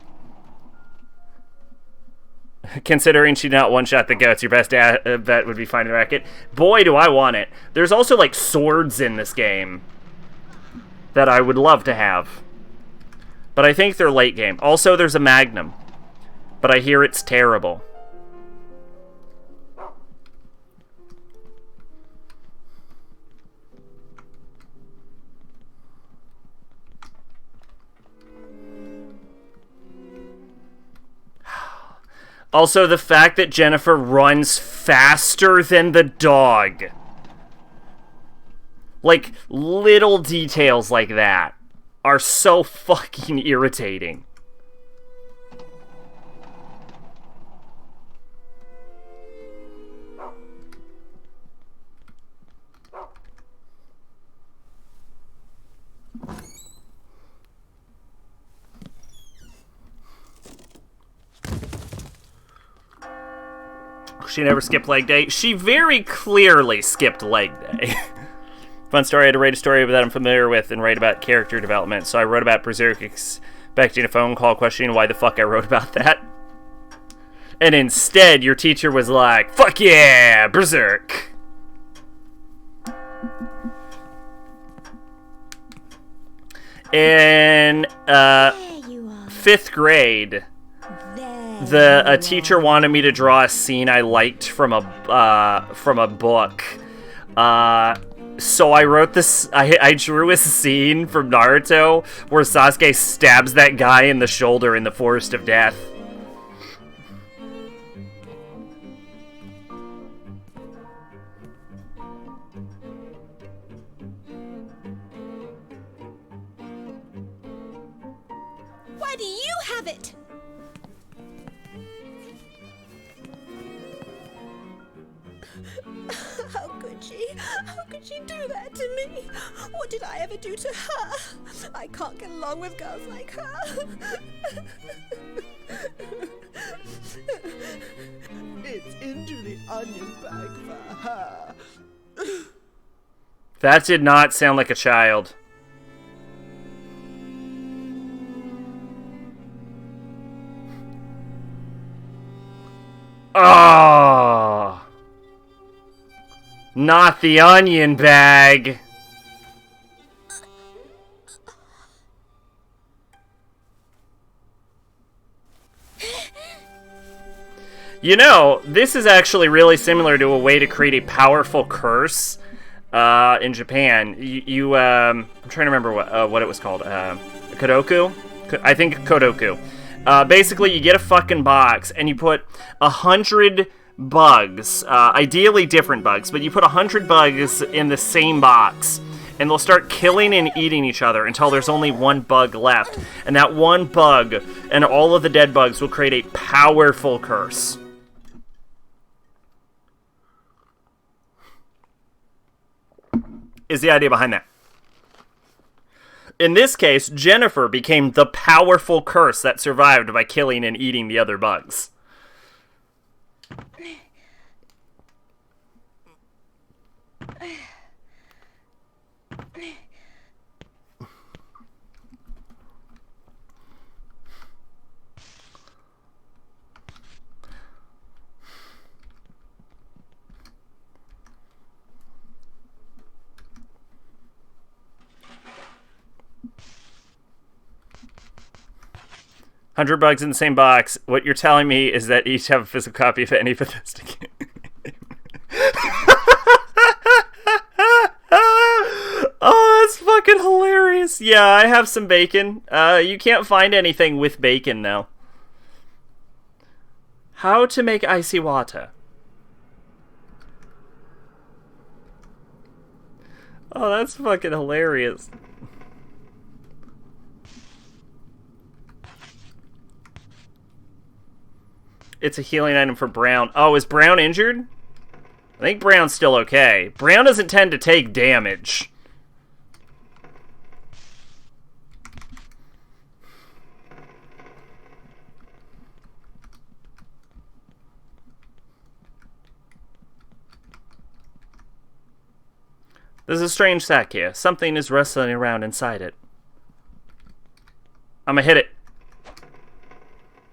Speaker 1: Considering she not one-shot the goats, your best bet would be finding the racket. Boy, do I want it. There's also, like, swords in this game that I would love to have. But I think they're late game. Also, there's a Magnum. But I hear it's terrible. Also, the fact that Jennifer runs faster than the dog. Like, little details like that are so fucking irritating. She never skipped leg day. She very clearly skipped leg day. Fun story, I had to write a story that I'm familiar with and write about character development. So I wrote about Berserk expecting a phone call questioning why the fuck I wrote about that. And instead, your teacher was like, fuck yeah, Berserk. In 5th grade, a teacher wanted me to draw a scene I liked from a book. So I wrote this. I drew a scene from Naruto where Sasuke stabs that guy in the shoulder in the Forest of Death.
Speaker 2: Why do you have it? How could she? How could she do that to me? What did I ever do to her? I can't get along with girls like her.
Speaker 3: It's into the onion bag for her.
Speaker 1: That did not sound like a child. Oh! Not the onion bag. You know, this is actually really similar to a way to create a powerful curse in Japan. I'm trying to remember what it was called. Kodoku? I think Kodoku. Basically, you get a fucking box, and you put 100 bugs, ideally different bugs, but you put 100 bugs in the same box, and they'll start killing and eating each other until there's only one bug left. And that one bug and all of the dead bugs will create a powerful curse. Is the idea behind that. In this case, Jennifer became the powerful curse that survived by killing and eating the other bugs. 100 bugs in the same box. What you're telling me is that each have a physical copy of any Bethesda game. Oh, that's fucking hilarious. Yeah, I have some bacon. You can't find anything with bacon, though. How to make icy water. Oh, that's fucking hilarious. It's a healing item for Brown. Oh, is Brown injured? I think Brown's still okay. Brown doesn't tend to take damage. There's a strange sack here. Something is rustling around inside it. I'm gonna hit it.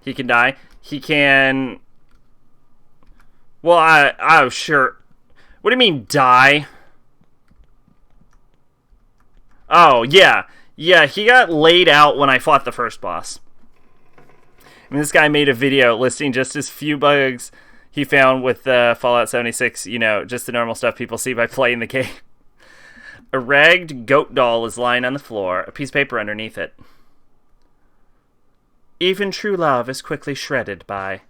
Speaker 1: He can die. He can... Well, oh, sure. What do you mean, die? Oh, yeah. Yeah, he got laid out when I fought the first boss. I mean, this guy made a video listing just as few bugs he found with Fallout 76. You know, just the normal stuff people see by playing the game. A ragged goat doll is lying on the floor, a piece of paper underneath it. Even true love is quickly shredded by...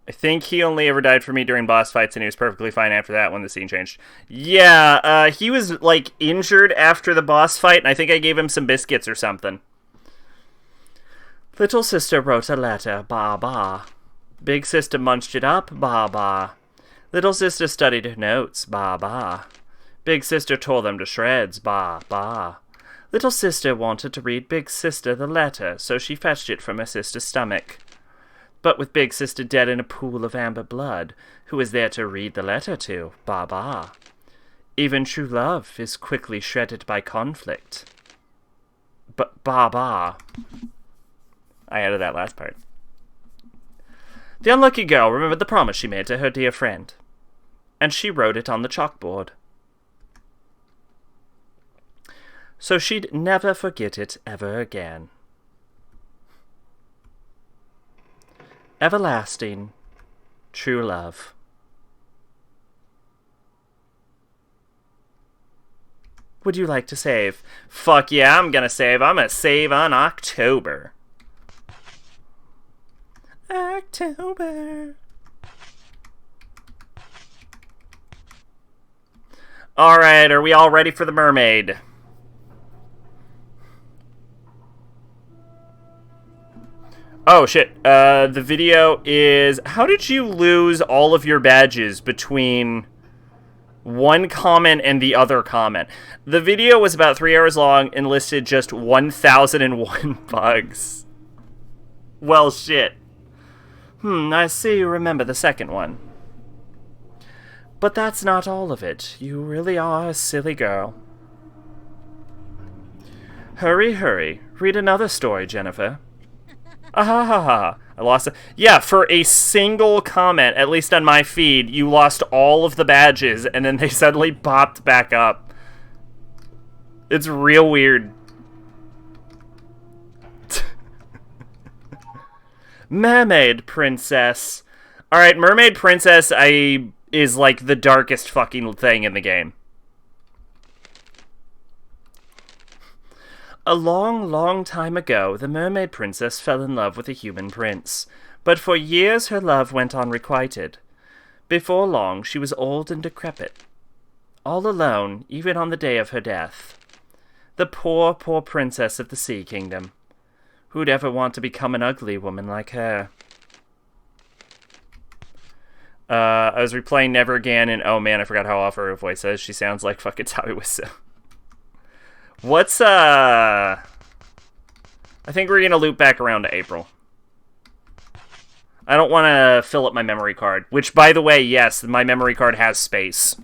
Speaker 1: I think he only ever died for me during boss fights, and he was perfectly fine after that when the scene changed. Yeah, he was, like, injured after the boss fight, and I think I gave him some biscuits or something. Little sister wrote a letter, ba-ba. Big sister munched it up, ba-ba. Little sister studied her notes, ba-ba. Big sister tore them to shreds, ba-ba. Little sister wanted to read Big sister the letter, so she fetched it from her sister's stomach. But with Big Sister dead in a pool of amber blood, who is there to read the letter to? Ba-ba. Even true love is quickly shredded by conflict. But ba-ba. I added that last part. The unlucky girl remembered the promise she made to her dear friend, and she wrote it on the chalkboard. So she'd never forget it ever again. Everlasting, true love. Would you like to save? Fuck yeah, I'm gonna save. I'm gonna save on October. October. Alright, are we all ready for the mermaid? Oh, shit. The video is... How did you lose all of your badges between one comment and the other comment? The video was about 3 hours long and listed just 1,001 bugs. Well, shit. I see you remember the second one. But that's not all of it. You really are a silly girl. Hurry, hurry. Read another story, Jennifer. Ah, I lost it. Yeah, for a single comment, at least on my feed, you lost all of the badges, and then they suddenly popped back up. It's real weird. Mermaid Princess. Alright, Mermaid Princess is like the darkest fucking thing in the game. A long, long time ago, the mermaid princess fell in love with a human prince, but for years her love went unrequited. Before long, she was old and decrepit, all alone, even on the day of her death. The poor, poor princess of the Sea Kingdom. Who'd ever want to become an ugly woman like her? I was replaying Never Again, and oh man, I forgot how awful her voice is. She sounds like fucking Tommy Wiseau. What's, I think we're gonna loop back around to April. I don't want to fill up my memory card. Which, by the way, yes, my memory card has space.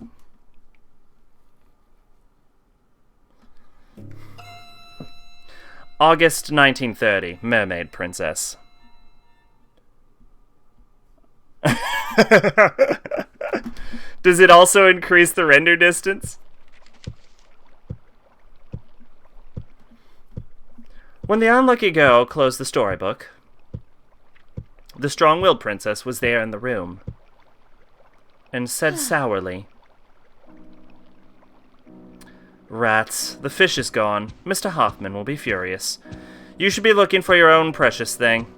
Speaker 1: August 1930, Mermaid Princess. Does it also increase the render distance? When the unlucky girl closed the storybook, the strong-willed princess was there in the room and said sourly, "Rats, the fish is gone. Mr. Hoffman will be furious. You should be looking for your own precious thing."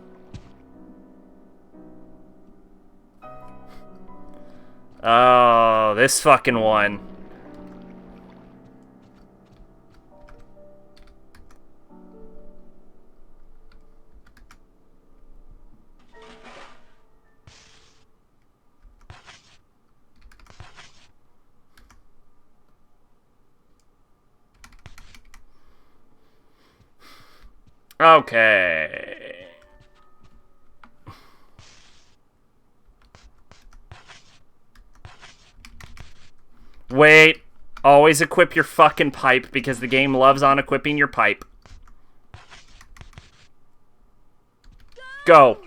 Speaker 1: Oh, this fucking one. Okay. Wait. Always equip your fucking pipe because the game loves on equipping your pipe. Go.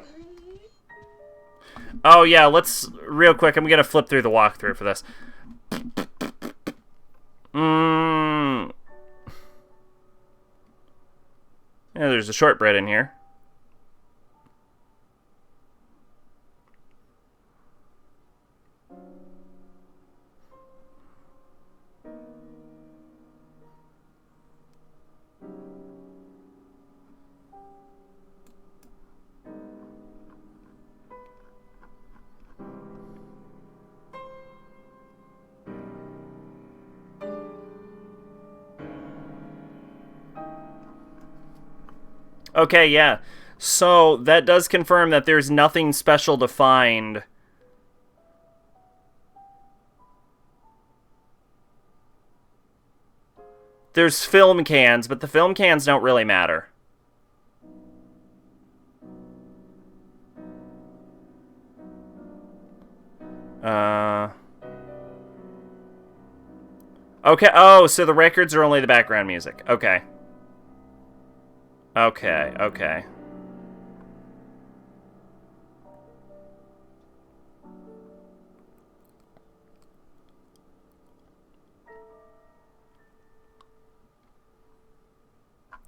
Speaker 1: Oh yeah, let's real quick. I'm gonna flip through the walkthrough for this. Yeah, there's a shortbread in here. Okay, yeah. So, that does confirm that there's nothing special to find. There's film cans, but the film cans don't really matter. Okay, oh, so the records are only the background music. Okay. Okay, okay.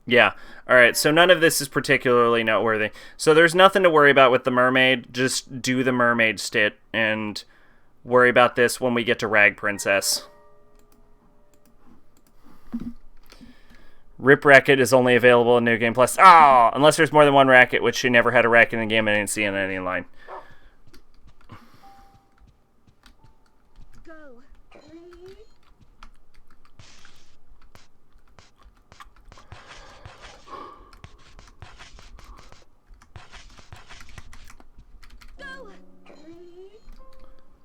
Speaker 1: Yeah. Alright, so none of this is particularly noteworthy. So there's nothing to worry about with the mermaid. Just do the mermaid stit and worry about this when we get to Rag Princess. Rip Racket is only available in New Game Plus. Oh, unless there's more than one racket, which she never had a racket in the game. I didn't see in any line.
Speaker 2: Go. Go.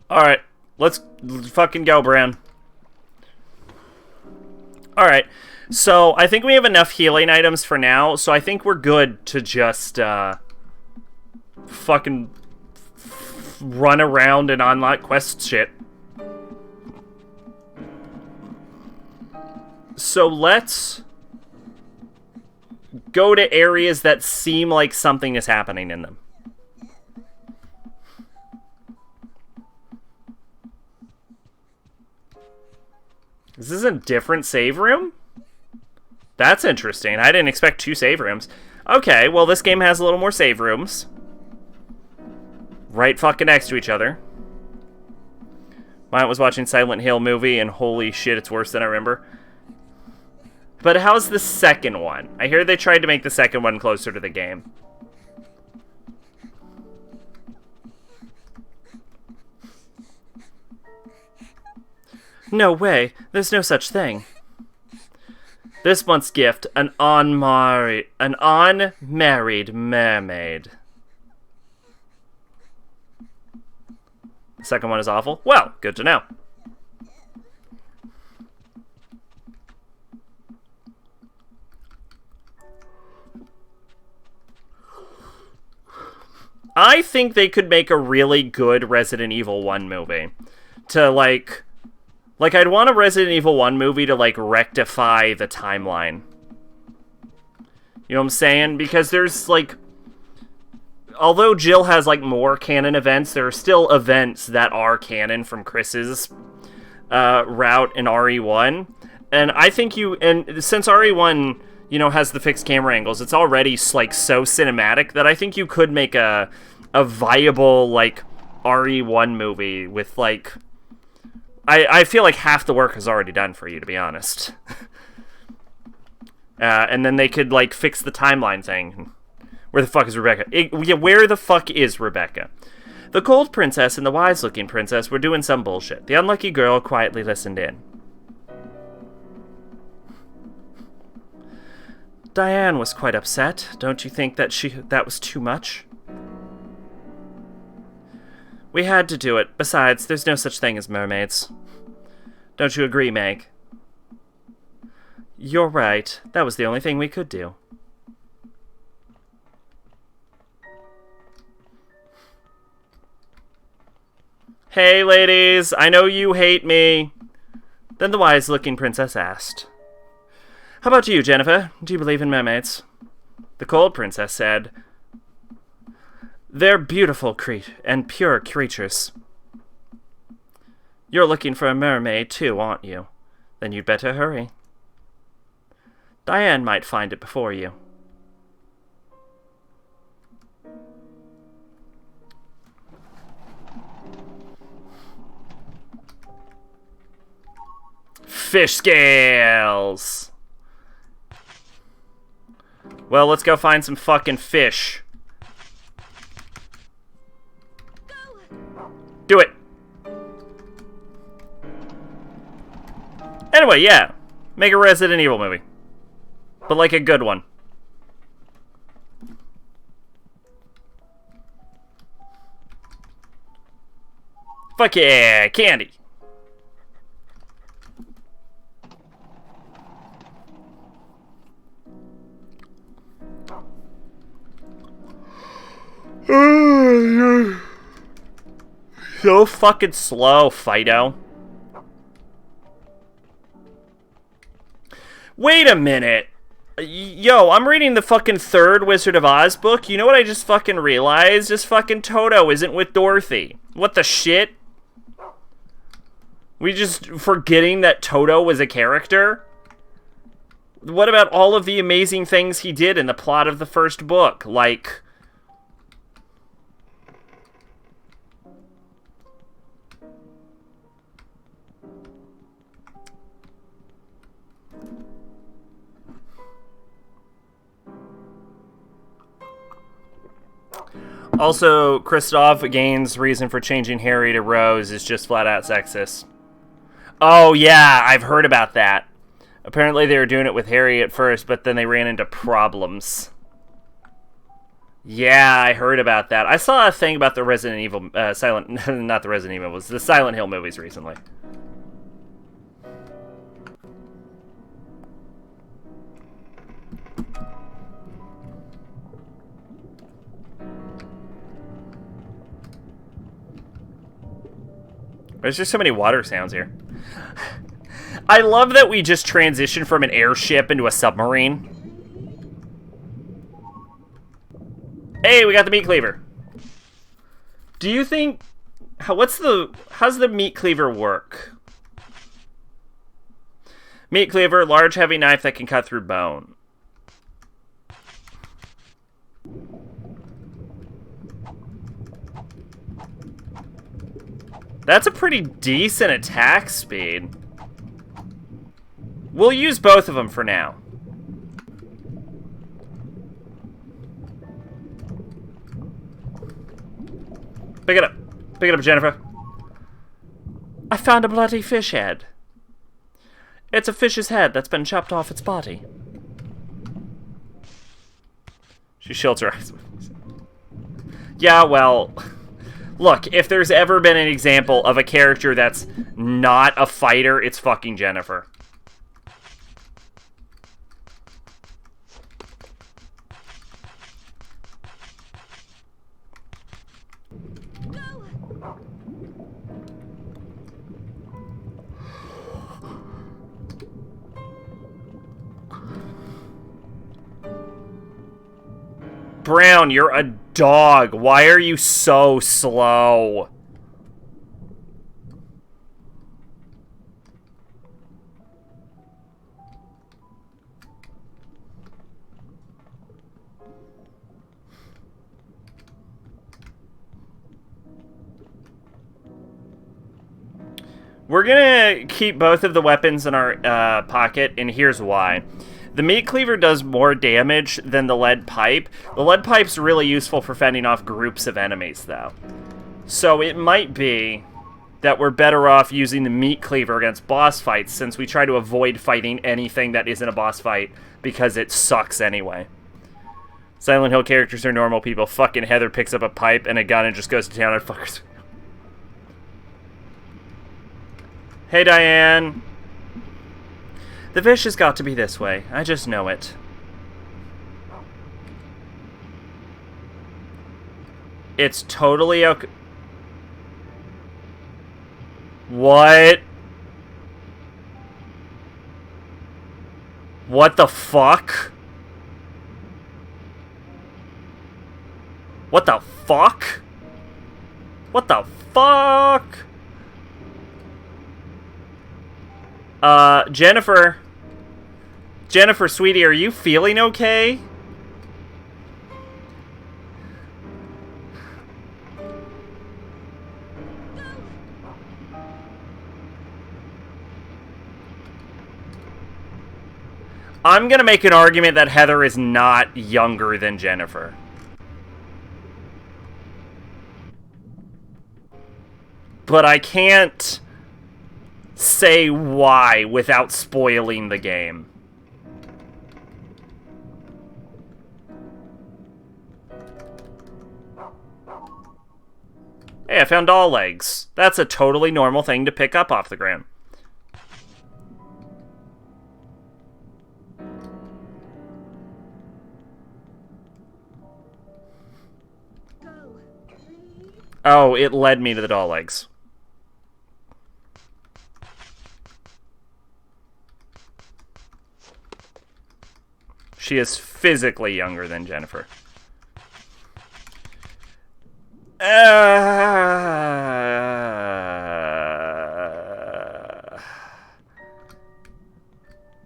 Speaker 1: Alright, let's fucking go, Bran. Alright. So, I think we have enough healing items for now, so I think we're good to just, fucking run around and unlock quest shit. So, let's go to areas that seem like something is happening in them. Is this a different save room? That's interesting. I didn't expect 2 save rooms. Okay, well, this game has a little more save rooms. Right fucking next to each other. Mine was watching Silent Hill movie, and holy shit, it's worse than I remember. But how's the second one? I hear they tried to make the second one closer to the game. No way. There's no such thing. This month's gift, an unmarried mermaid. The second one is awful? Well, good to know. I think they could make a really good Resident Evil 1 movie. To, like, I'd want a Resident Evil 1 movie to, like, rectify the timeline. You know what I'm saying? Because there's, like... although Jill has, like, more canon events, there are still events that are canon from Chris's route in RE1. And I think and since RE1, you know, has the fixed camera angles, it's already, like, so cinematic that I think you could make a viable, like, RE1 movie with, like... I feel like half the work is already done for you, to be honest. And then they could, like, fix the timeline thing. Where the fuck is Rebecca? Where the fuck is Rebecca? The cold princess and the wise-looking princess were doing some bullshit. The unlucky girl quietly listened in. Diane was quite upset. Don't you think that was too much? We had to do it. Besides, there's no such thing as mermaids. Don't you agree, Meg? You're right. That was the only thing we could do. Hey, ladies, I know you hate me. Then the wise-looking princess asked, how about you, Jennifer? Do you believe in mermaids? The cold princess said, they're beautiful and pure creatures. You're looking for a mermaid too, aren't you? Then you'd better hurry. Diane might find it before you. Fish scales! Well, let's go find some fucking fish. Do it! Anyway, yeah. Make a Resident Evil movie. But like a good one. Fuck yeah, candy! So fucking slow, Fido. Wait a minute. Yo, I'm reading the fucking third Wizard of Oz book. You know what I just fucking realized? This fucking Toto isn't with Dorothy. What the shit? We just forgetting that Toto was a character? What about all of the amazing things he did in the plot of the first book? Like... Also, Kristoff Gaines' reason for changing Harry to Rose is just flat out sexist. Oh, yeah, I've heard about that. Apparently they were doing it with Harry at first, but then they ran into problems. Yeah, I heard about that. I saw a thing about the Resident Evil, not the Resident Evil, it was the Silent Hill movies recently. There's just so many water sounds here. I love that we just transitioned from an airship into a submarine. Hey, we got the meat cleaver. Do you think... how's the meat cleaver work? Meat cleaver, large heavy knife that can cut through bone. That's a pretty decent attack speed. We'll use both of them for now. Pick it up. Pick it up, Jennifer. I found a bloody fish head. It's a fish's head that's been chopped off its body. She shields her eyes. Yeah, well... Look, if there's ever been an example of a character that's not a fighter, it's fucking Jennifer. Brown, you're a dog. Why are you so slow? We're gonna keep both of the weapons in our pocket, and here's why. The meat cleaver does more damage than the lead pipe. The lead pipe's really useful for fending off groups of enemies, though. So it might be that we're better off using the meat cleaver against boss fights, since we try to avoid fighting anything that isn't a boss fight, because it sucks anyway. Silent Hill characters are normal people. Fucking Heather picks up a pipe and a gun and just goes to town on fuckers. Hey, Diane. The fish has got to be this way. I just know it. It's totally okay. What? What the fuck? What the fuck? What the fuck? Jennifer. Jennifer, sweetie, are you feeling okay? I'm gonna make an argument that Heather is not younger than Jennifer. But I can't say why without spoiling the game. Hey, I found doll legs. That's a totally normal thing to pick up off the ground. Oh, it led me to the doll legs. She is physically younger than Jennifer.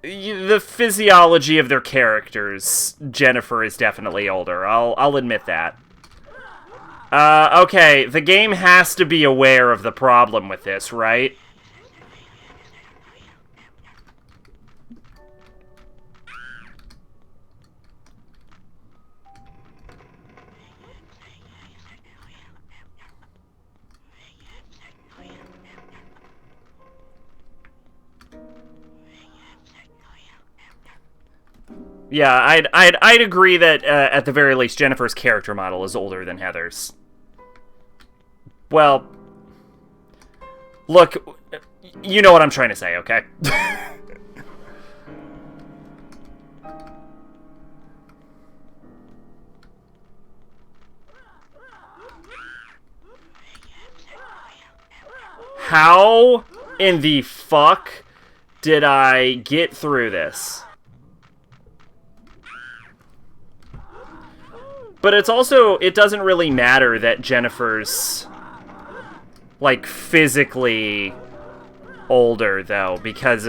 Speaker 1: The physiology of their characters, Jennifer is definitely older. I'll admit that. Okay, the game has to be aware of the problem with this, right? Yeah, I'd agree that at the very least Jennifer's character model is older than Heather's. Well, look, you know what I'm trying to say, okay? How in the fuck did I get through this? But it's also, it doesn't really matter that Jennifer's, like, physically older, though, because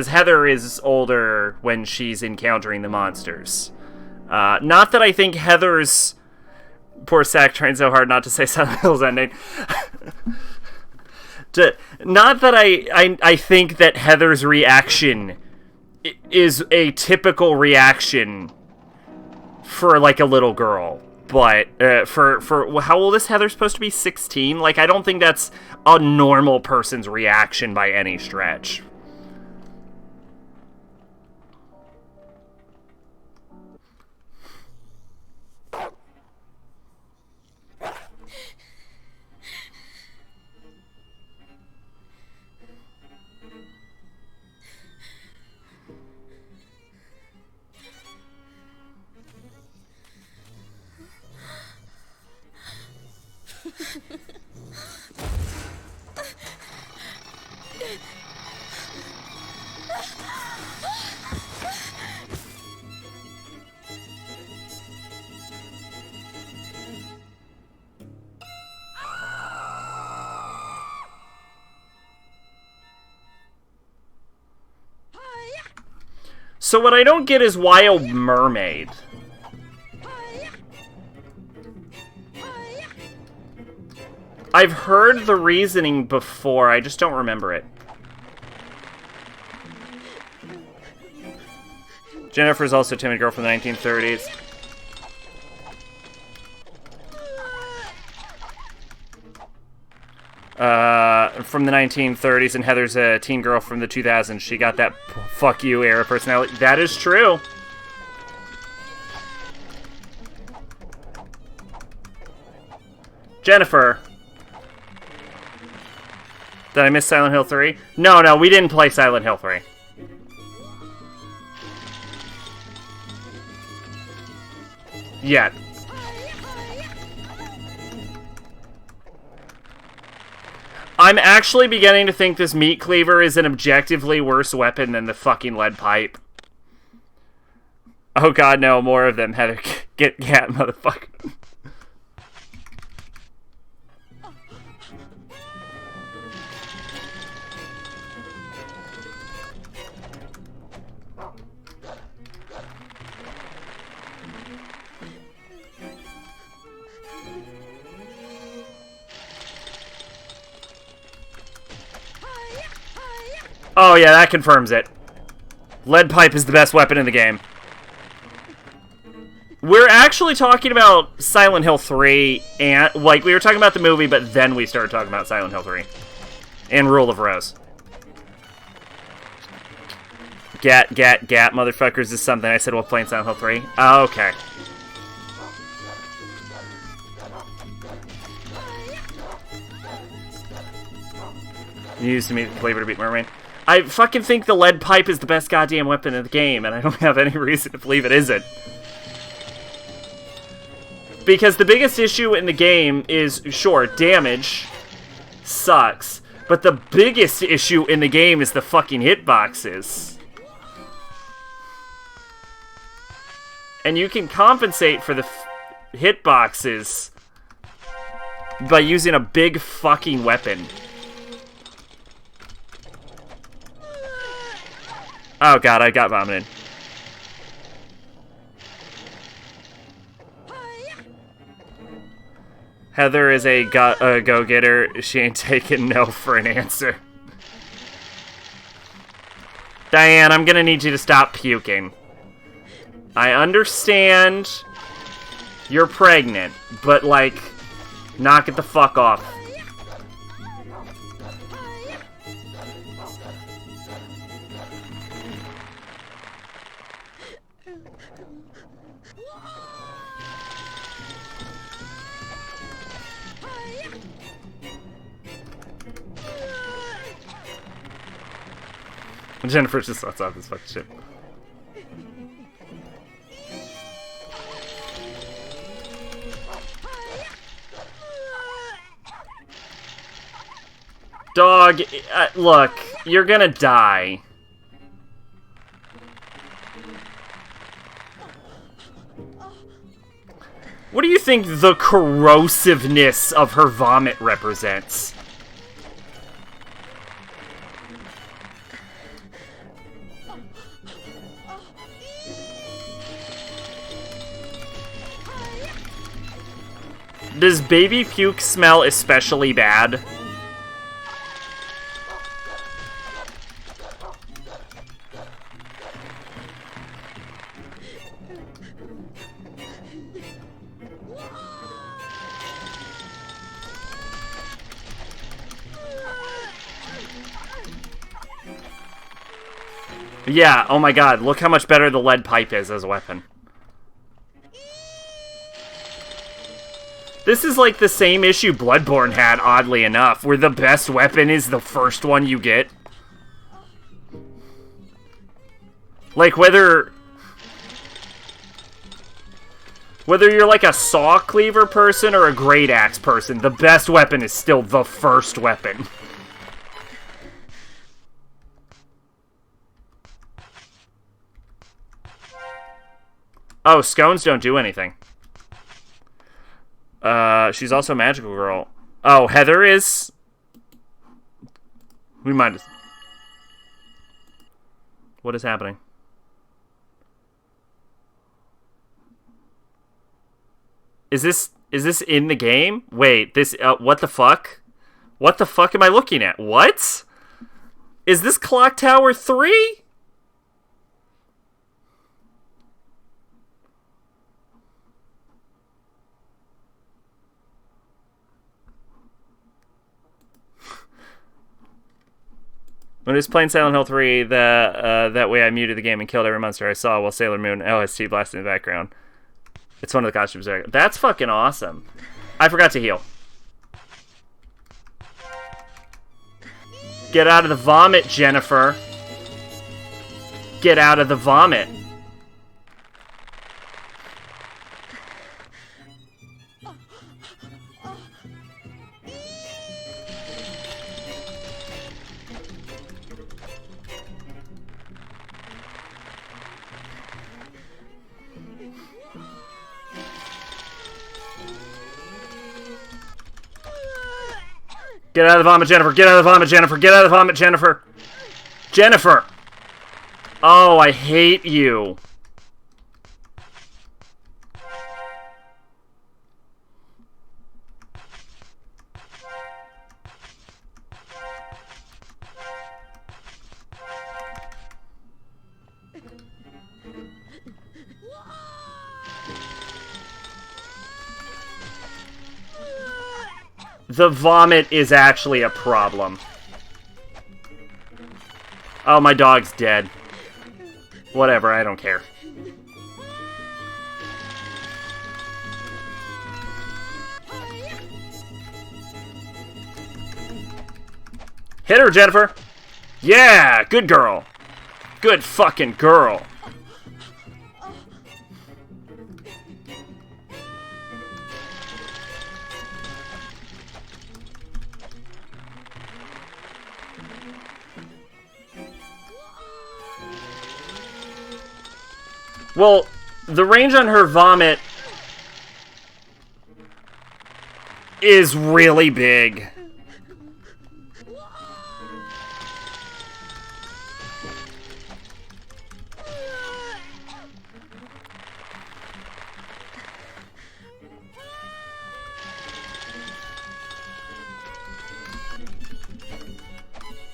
Speaker 1: Heather is older when she's encountering the monsters. Not that I think Heather's... Poor Sack trying so hard not to say Silent Hill's ending. Not that I think that Heather's reaction is a typical reaction for, like, a little girl. But, for how old is Heather supposed to be? 16? Like, I don't think that's a normal person's reaction by any stretch. So what I don't get is why a mermaid? I've heard the reasoning before, I just don't remember it. Jennifer's also a timid girl from the 1930s. From the 1930s, and Heather's a teen girl from the 2000s. She got that fuck you era personality. That is true. Jennifer. Did I miss Silent Hill 3? No, we didn't play Silent Hill 3. Yet. I'm actually beginning to think this meat cleaver is an objectively worse weapon than the fucking lead pipe. Oh god, no, more of them, Heather. Get cat, motherfucker. Oh yeah, that confirms it. Lead pipe is the best weapon in the game. We're actually talking about Silent Hill 3, and like we were talking about the movie, but then we started talking about Silent Hill 3 and Rule of Rose. Gat, motherfuckers is something I said while playing Silent Hill 3. Oh, okay. Used to meet the flavor to beat Mermaid. I fucking think the lead pipe is the best goddamn weapon in the game, and I don't have any reason to believe it isn't. Because the biggest issue in the game is, sure, damage sucks, but the biggest issue in the game is the fucking hitboxes. And you can compensate for the hitboxes by using a big fucking weapon. Oh god, I got vomited. Heather is a go-getter. She ain't taking no for an answer. Diane, I'm gonna need you to stop puking. I understand you're pregnant, but, like, knock it the fuck off. Jennifer just lets off this fucking shit. Dog, look, you're gonna die. What do you think the corrosiveness of her vomit represents? Does baby puke smell especially bad? Yeah, oh my god, look how much better the lead pipe is as a weapon. This is like the same issue Bloodborne had, oddly enough, where the best weapon is the first one you get. Like, whether you're like a saw cleaver person or a great axe person, the best weapon is still the first weapon. Oh, scones don't do anything. She's also a magical girl. Oh, Heather is... We might... What is happening? Is this in the game? Wait, this what the fuck? What the fuck am I looking at? What? Is this Clock Tower 3? When I was playing Silent Hill 3, that way I muted the game and killed every monster I saw while Sailor Moon OST blasting in the background. It's one of the costumes there. That's fucking awesome. I forgot to heal. Get out of the vomit, Jennifer. Get out of the vomit. Get out of the vomit, Jennifer. Get out of the vomit, Jennifer. Get out of the vomit, Jennifer. Jennifer! Oh, I hate you. The vomit is actually a problem. Oh, my dog's dead. Whatever, I don't care. Hit her, Jennifer! Yeah! Good girl! Good fucking girl! Well, the range on her vomit is really big.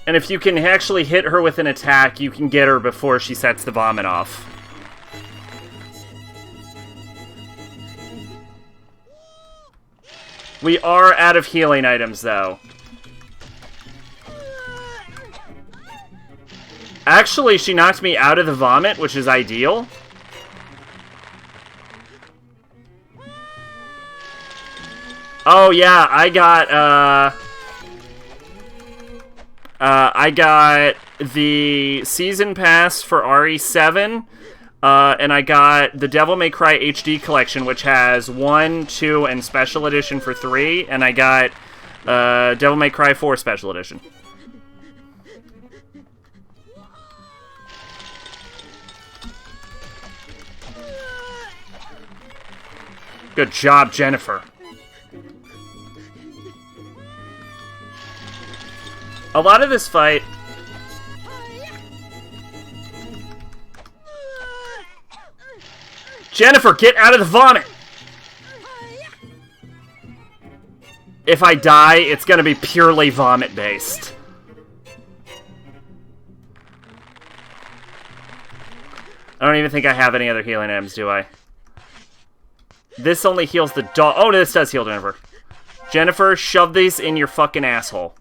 Speaker 1: And if you can actually hit her with an attack, you can get her before she sets the vomit off. We are out of healing items, though. Actually, she knocked me out of the vomit, which is ideal. Oh, yeah, I got the season pass for RE7. And I got the Devil May Cry HD collection, which has 1, 2, and Special Edition for 3. And I got Devil May Cry 4 Special Edition. Good job, Jennifer. A lot of this fight... Jennifer, get out of the vomit! If I die, it's gonna be purely vomit-based. I don't even think I have any other healing items, do I? This only heals the dog. Oh, this does heal Jennifer. Jennifer, shove these in your fucking asshole.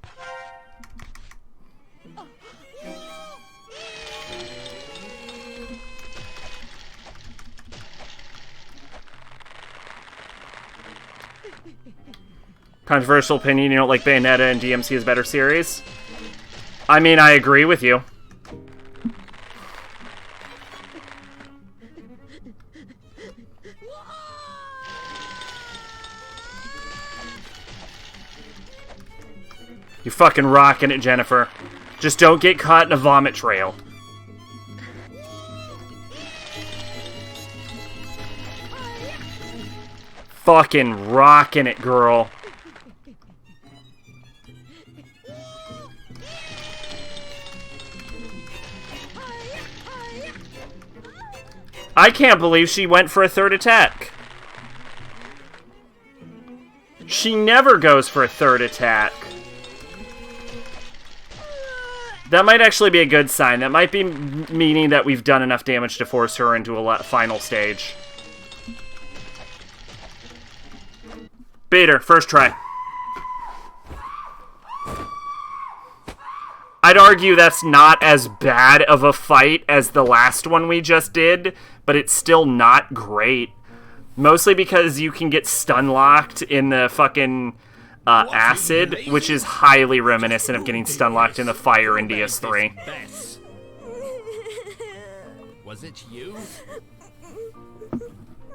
Speaker 1: Controversial opinion, you don't like Bayonetta and DMC is better series? I mean, I agree with you. You're fucking rocking it, Jennifer. Just don't get caught in a vomit trail. Fucking rocking it, girl. I can't believe she went for a third attack. She never goes for a third attack. That might actually be a good sign. That might be meaning that we've done enough damage to force her into a final stage. Beat her, first try. I'd argue that's not as bad of a fight as the last one we just did, but it's still not great. Mostly because you can get stun-locked in the fucking acid, which is highly reminiscent of getting stun-locked in the fire in DS3.
Speaker 4: Was it you?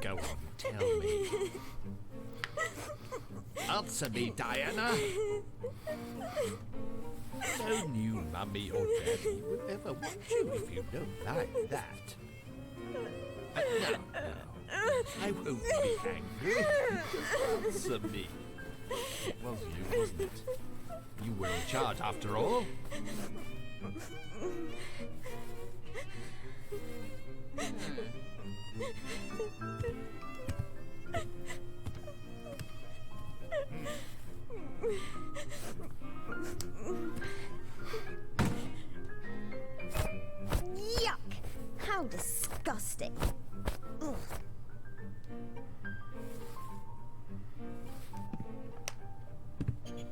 Speaker 4: Go on, tell me. Answer me, Diana. No new mummy or daddy will ever want you if you don't like that. No, I won't be angry. Answer me. It was you, wasn't it? You were in charge after all.
Speaker 2: Yuck! How disgusting. Ugh.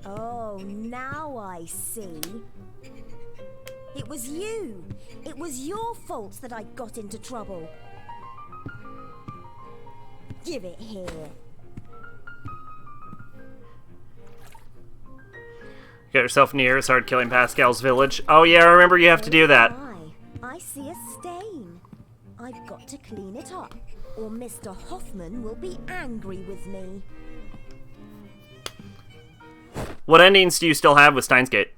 Speaker 2: Oh, now I see. It was you. It was your fault that I got into trouble. Give it here.
Speaker 1: Get yourself near, start killing Pascal's village. Oh yeah, remember you have to do that.
Speaker 2: I see a stain. I've got to clean it up, or Mr. Hoffman will be angry with me.
Speaker 1: What endings do you still have with Steins Gate?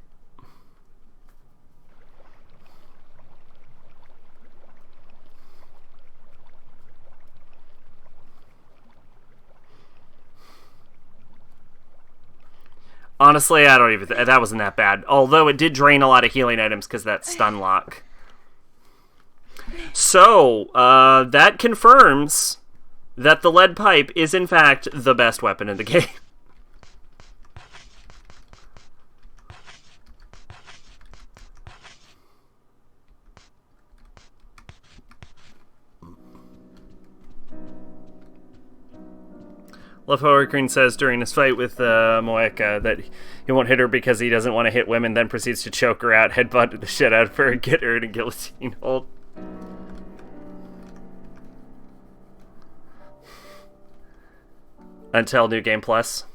Speaker 1: Honestly, I don't even... that wasn't that bad. Although it did drain a lot of healing items because that stun lock. So, that confirms that the lead pipe is in fact the best weapon in the game. Love how Hurricane says during his fight with Moeka that he won't hit her because he doesn't want to hit women, then proceeds to choke her out, headbutt the shit out of her, and get her in a guillotine hold. Until New Game Plus.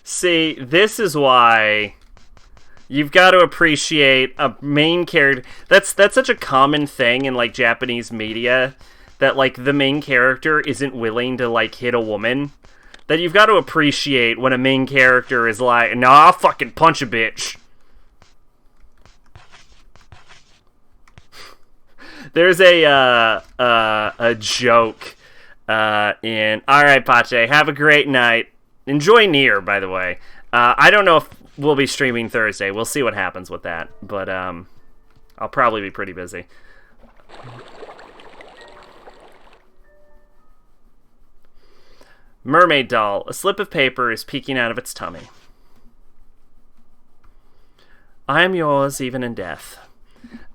Speaker 1: See, this is why... you've got to appreciate a main character. That's such a common thing in, like, Japanese media, that, like, the main character isn't willing to, like, hit a woman. That you've got to appreciate when a main character is like, nah, I'll fucking punch a bitch. There's a joke in... Alright, Pache, have a great night. Enjoy Nier, by the way. I don't know if we'll be streaming Thursday. We'll see what happens with that. But, I'll probably be pretty busy. Mermaid doll. A slip of paper is peeking out of its tummy. I am yours even in death.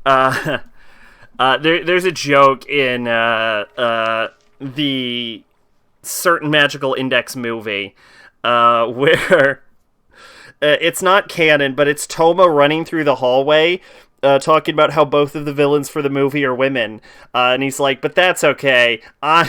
Speaker 1: There's a joke in the Certain Magical Index movie where... it's not canon, but it's Toma running through the hallway, talking about how both of the villains for the movie are women. And he's like, but that's okay. I'm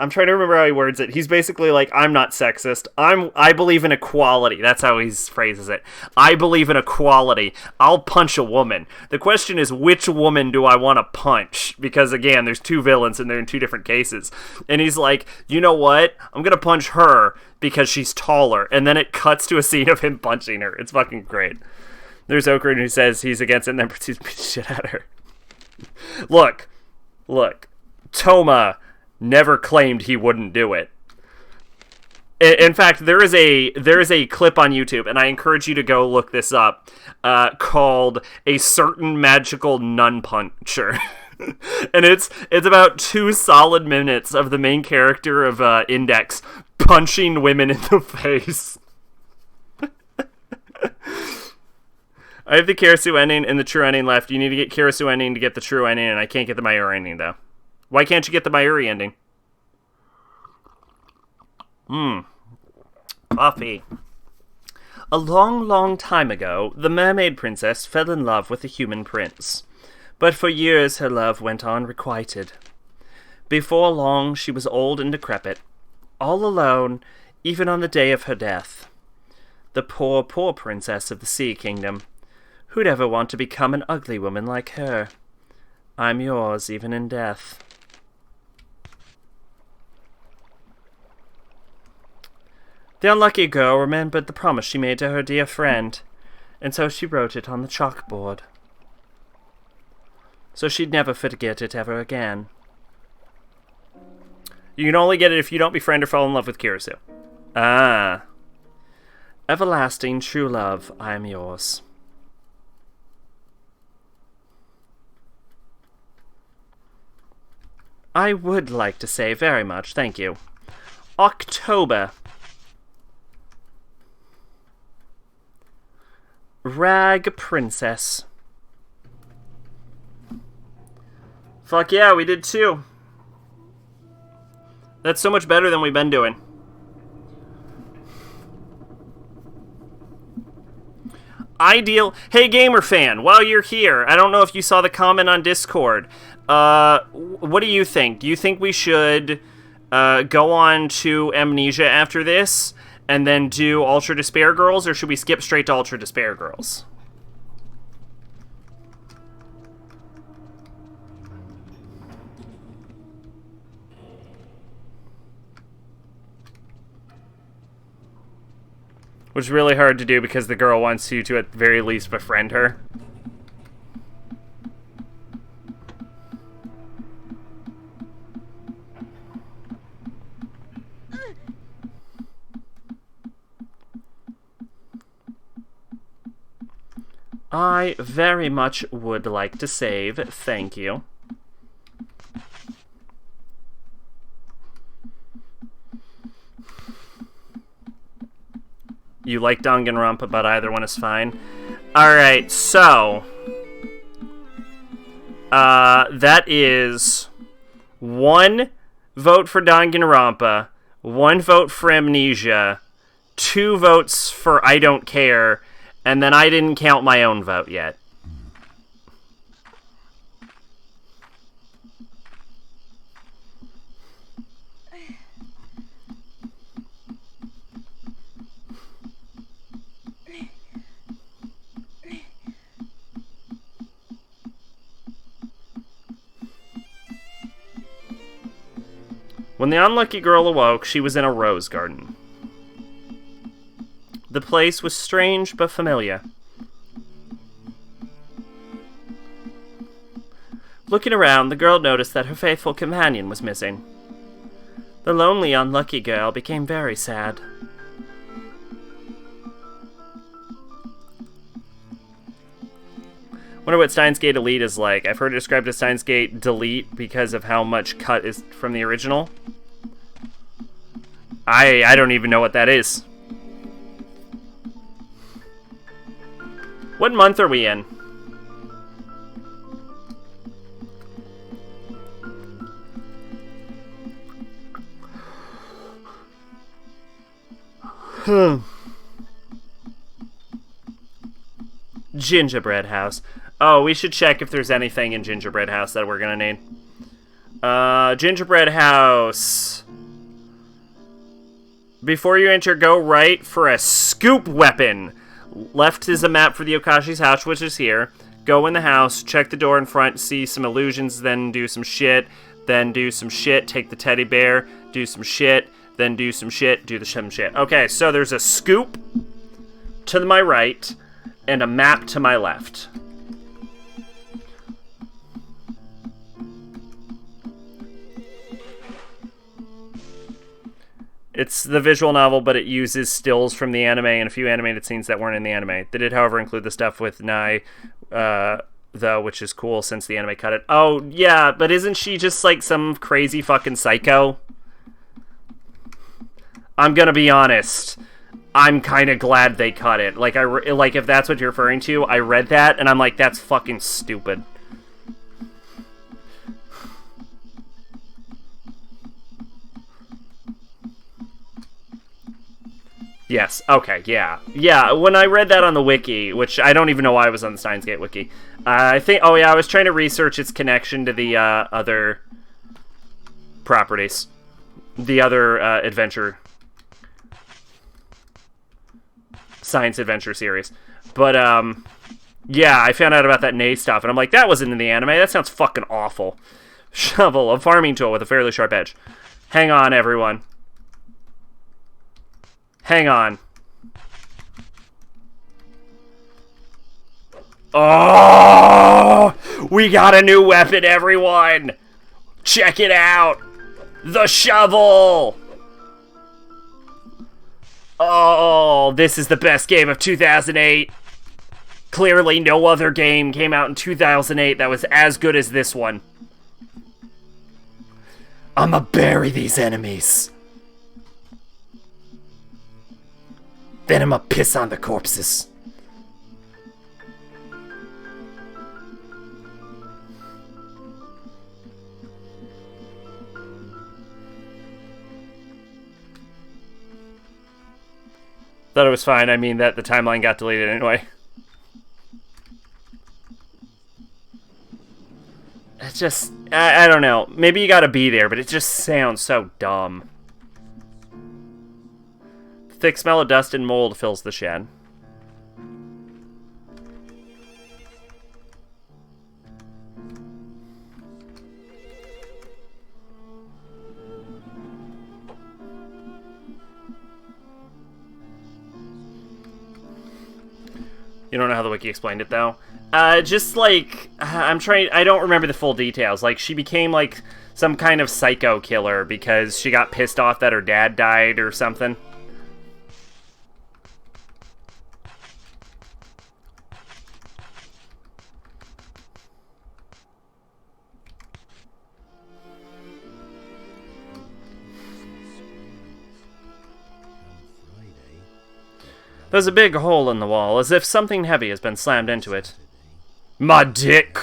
Speaker 1: trying to remember how he words it. He's basically like, I'm not sexist. I believe in equality. That's how he phrases it. I believe in equality. I'll punch a woman. The question is, which woman do I want to punch? Because again, there's two villains and they're in two different cases. And he's like, you know what? I'm gonna punch her because she's taller. And then it cuts to a scene of him punching her. It's fucking great. There's Okran who says he's against it and then proceeds to beat the shit out of her. Look. Toma never claimed he wouldn't do it. In fact, there is a clip on YouTube, and I encourage you to go look this up, called "A Certain Magical Nun Puncher." And it's about 2 solid minutes of the main character of Index punching women in the face. I have the Kirisu ending and the true ending left. You need to get Kirisu ending to get the true ending, and I can't get the Mayuri ending, though. Why can't you get the Mayuri ending? Coffee. A long, long time ago, the mermaid princess fell in love with a human prince. But for years her love went on requited. Before long she was old and decrepit, all alone, even on the day of her death. The poor, poor princess of the Sea Kingdom. Who'd ever want to become an ugly woman like her? I'm yours, even in death. The unlucky girl remembered the promise she made to her dear friend, and so she wrote it on the chalkboard. So she'd never forget it ever again. You can only get it if you don't befriend or fall in love with Kirisu. Ah. Everlasting true love, I am yours. I would like to say very much thank you. October. Rag Princess. Fuck yeah, we did too. That's so much better than we've been doing. Ideal. Hey, gamer fan, while you're here, I don't know if you saw the comment on Discord. What do you think? Do you think we should go on to Amnesia after this and then do Ultra Despair Girls, or should we skip straight to Ultra Despair Girls? Which is really hard to do because the girl wants you to at the very least befriend her. I very much would like to save, thank you. You like Danganronpa, but either one is fine. Alright, so... that is... 1 vote for Danganronpa, 1 vote for Amnesia, 2 votes for I Don't Care, and then I didn't count my own vote yet. When the unlucky girl awoke, she was in a rose garden. The place was strange but familiar. Looking around, the girl noticed that her faithful companion was missing. The lonely, unlucky girl became very sad. Wonder what Steins Gate Elite is like. I've heard it described as Steins Gate Delete because of how much cut is from the original. I don't even know what that is. What month are we in? Gingerbread House. Oh, we should check if there's anything in Gingerbread House that we're gonna need. Gingerbread House. Before you enter, go right for a scoop weapon. Left is a map for the Okashi's house, which is here. Go in the house, check the door in front, see some illusions, then do some shit. Then do some shit, take the teddy bear, do some shit, then do some shit, do some shit. Okay, so there's a scoop to my right and a map to my left. It's the visual novel, but it uses stills from the anime and a few animated scenes that weren't in the anime. They did, however, include the stuff with Nai, though, which is cool since the anime cut it. Oh, yeah, but isn't she just, like, some crazy fucking psycho? I'm gonna be honest. I'm kind of glad they cut it. Like, like, if that's what you're referring to, I read that, and I'm like, that's fucking stupid. Yes, okay, yeah. Yeah, when I read that on the wiki, which I don't even know why I was on the Steins Gate wiki, I think, oh yeah, I was trying to research its connection to the other properties. The other adventure, science adventure series. But, yeah, I found out about that Nay stuff, and I'm like, that wasn't in the anime, that sounds fucking awful. Shovel, a farming tool with a fairly sharp edge. Hang on, everyone. Hang on. Oh! We got a new weapon, everyone! Check it out! The shovel! Oh, this is the best game of 2008. Clearly, no other game came out in 2008 that was as good as this one. I'ma bury these enemies. Then I'ma piss on the corpses. Thought it was fine. I mean that the timeline got deleted anyway. It's just, I don't know. Maybe you gotta be there, but it just sounds so dumb. The thick smell of dust and mold fills the shed. You don't know how the wiki explained it, though? Just, like, I don't remember the full details. Like, she became, like, some kind of psycho killer because she got pissed off that her dad died or something. There's a big hole in the wall, as if something heavy has been slammed into it. My dick!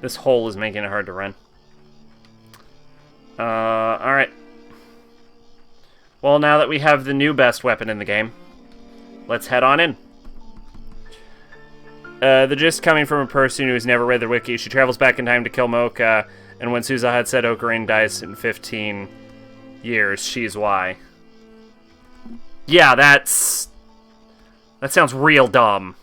Speaker 1: This hole is making it hard to run. Alright. Well, now that we have the new best weapon in the game, let's head on in. The gist coming from a person who has never read the wiki. She travels back in time to kill Mocha, and when Suza had said Ocarina dies in 15 years, she's why. Yeah, that sounds real dumb.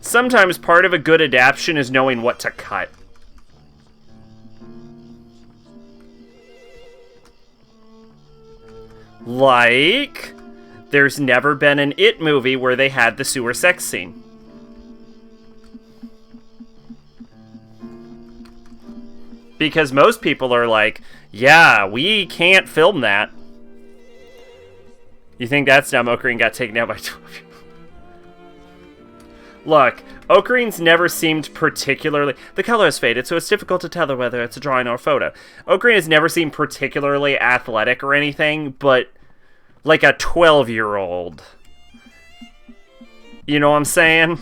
Speaker 1: Sometimes part of a good adaptation is knowing what to cut. Like, there's never been an It movie where they had the sewer sex scene. Because most people are like, yeah, we can't film that. You think that's dumb? Ocarina got taken out by 12. Look, Ocarina's never seemed particularly... The color has faded, so it's difficult to tell whether it's a drawing or a photo. Ocarina's never seemed particularly athletic or anything, but like a 12-year-old. You know what I'm saying?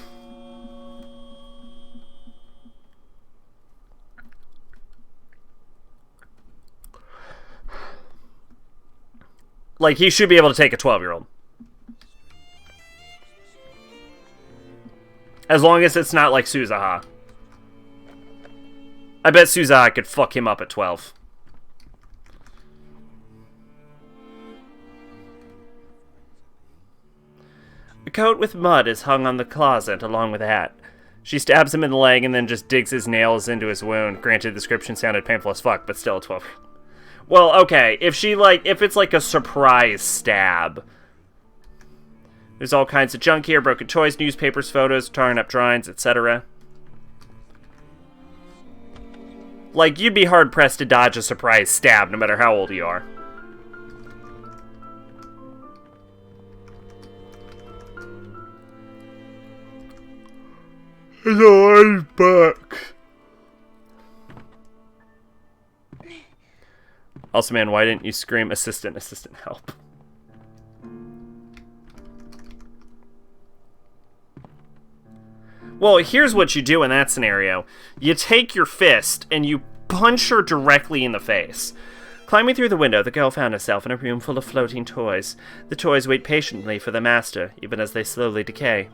Speaker 1: Like, he should be able to take a 12-year-old. As long as it's not like Suzaha. I bet Suzaha could fuck him up at 12. A coat with mud is hung on the closet along with a hat. She stabs him in the leg and then just digs his nails into his wound. Granted, the description sounded painful as fuck, but still a 12. Well, okay, if it's like a surprise stab. There's all kinds of junk here, broken toys, newspapers, photos, torn up drawings, etc. Like, you'd be hard-pressed to dodge a surprise stab, no matter how old you are. So I'm back. Also, man, why didn't you scream assistant, assistant, help? Well, here's what you do in that scenario. You take your fist and you punch her directly in the face. Climbing through the window, the girl found herself in a room full of floating toys. The toys wait patiently for the master, even as they slowly decay.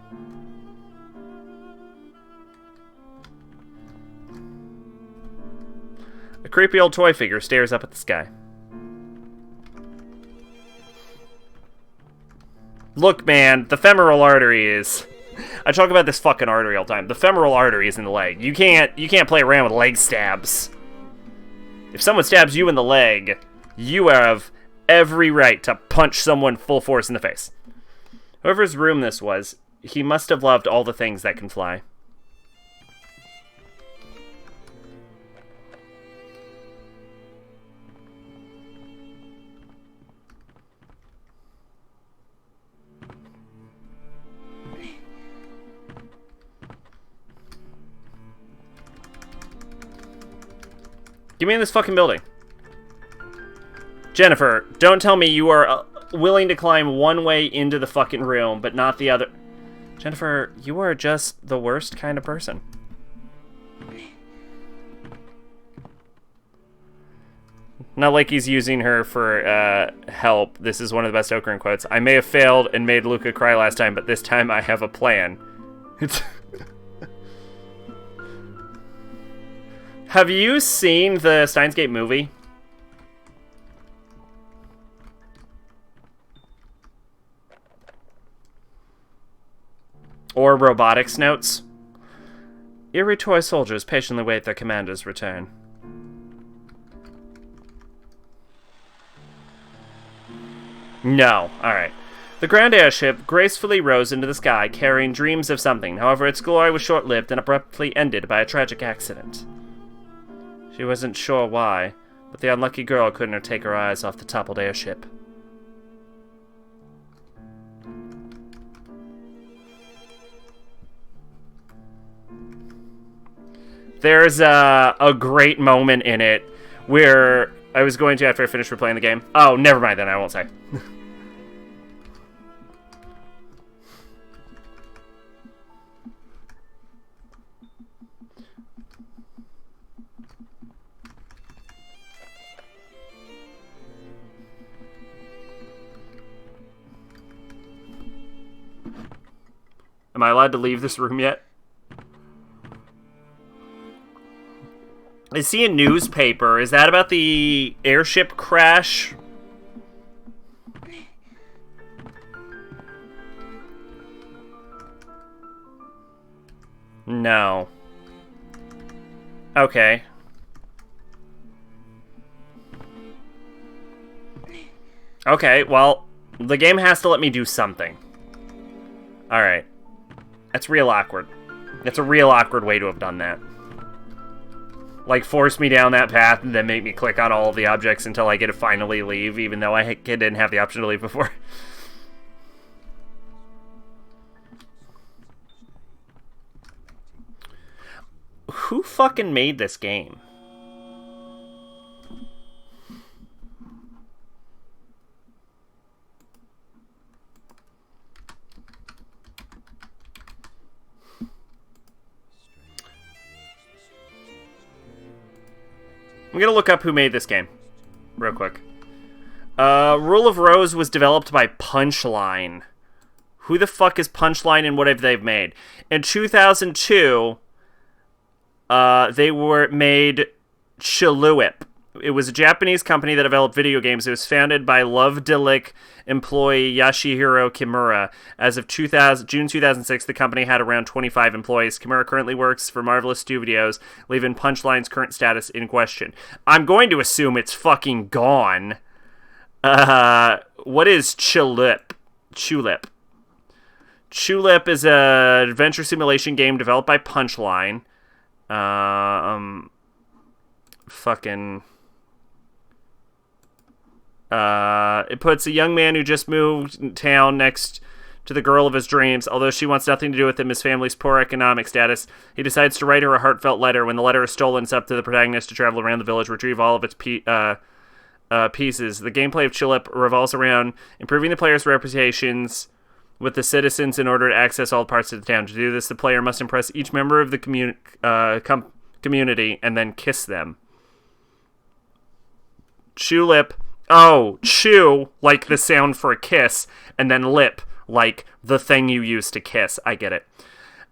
Speaker 1: A creepy old toy figure stares up at the sky. Look, man, the femoral artery is... I talk about this fucking artery all the time. The femoral artery is in the leg. You can't play around with leg stabs. If someone stabs you in the leg, you have every right to punch someone full force in the face. Whoever's room this was, he must have loved all the things that can fly. Get me in this fucking building. Jennifer, don't tell me you are willing to climb one way into the fucking room, but not the other. Jennifer, you are just the worst kind of person. Not like he's using her for help. This is one of the best Ocarin quotes. I may have failed and made Luca cry last time, but this time I have a plan. It's... Have you seen the Steins Gate movie? Or robotics notes? Eerie toy soldiers patiently wait their commander's return. No. Alright. The ground airship gracefully rose into the sky, carrying dreams of something. However, its glory was short-lived and abruptly ended by a tragic accident. She wasn't sure why, but the unlucky girl couldn't take her eyes off the toppled airship. There's a great moment in it where I was going to after I finished replaying the game. Oh, never mind then, I won't say. Am I allowed to leave this room yet? I see a newspaper. Is that about the airship crash? No. Okay. Okay, well, the game has to let me do something. Alright. That's real awkward. That's a real awkward way to have done that. Like, force me down that path and then make me click on all of the objects until I get to finally leave, even though I didn't have the option to leave before. Who fucking made this game? I'm gonna look up who made this game, real quick. Rule of Rose was developed by Punchline. Who the fuck is Punchline and what have they made? In 2002, they were made Chiluip. It was a Japanese company that developed video games. It was founded by Love Delic employee Yashihiro Kimura. As of June 2006, the company had around 25 employees. Kimura currently works for Marvelous Studios, leaving Punchline's current status in question. I'm going to assume it's fucking gone. What is Chulip? Chulip is an adventure simulation game developed by Punchline. It puts a young man who just moved in town next to the girl of his dreams. Although she wants nothing to do with him, his family's poor economic status, he decides to write her a heartfelt letter. When the letter is stolen, it's up to the protagonist to travel around the village, retrieve all of its pieces. The gameplay of Chillip revolves around improving the player's reputations with the citizens in order to access all parts of the town. To do this, the player must impress each member of the community and then kiss them. Chulip. Oh, chew, like the sound for a kiss, and then lip, like the thing you use to kiss. I get it.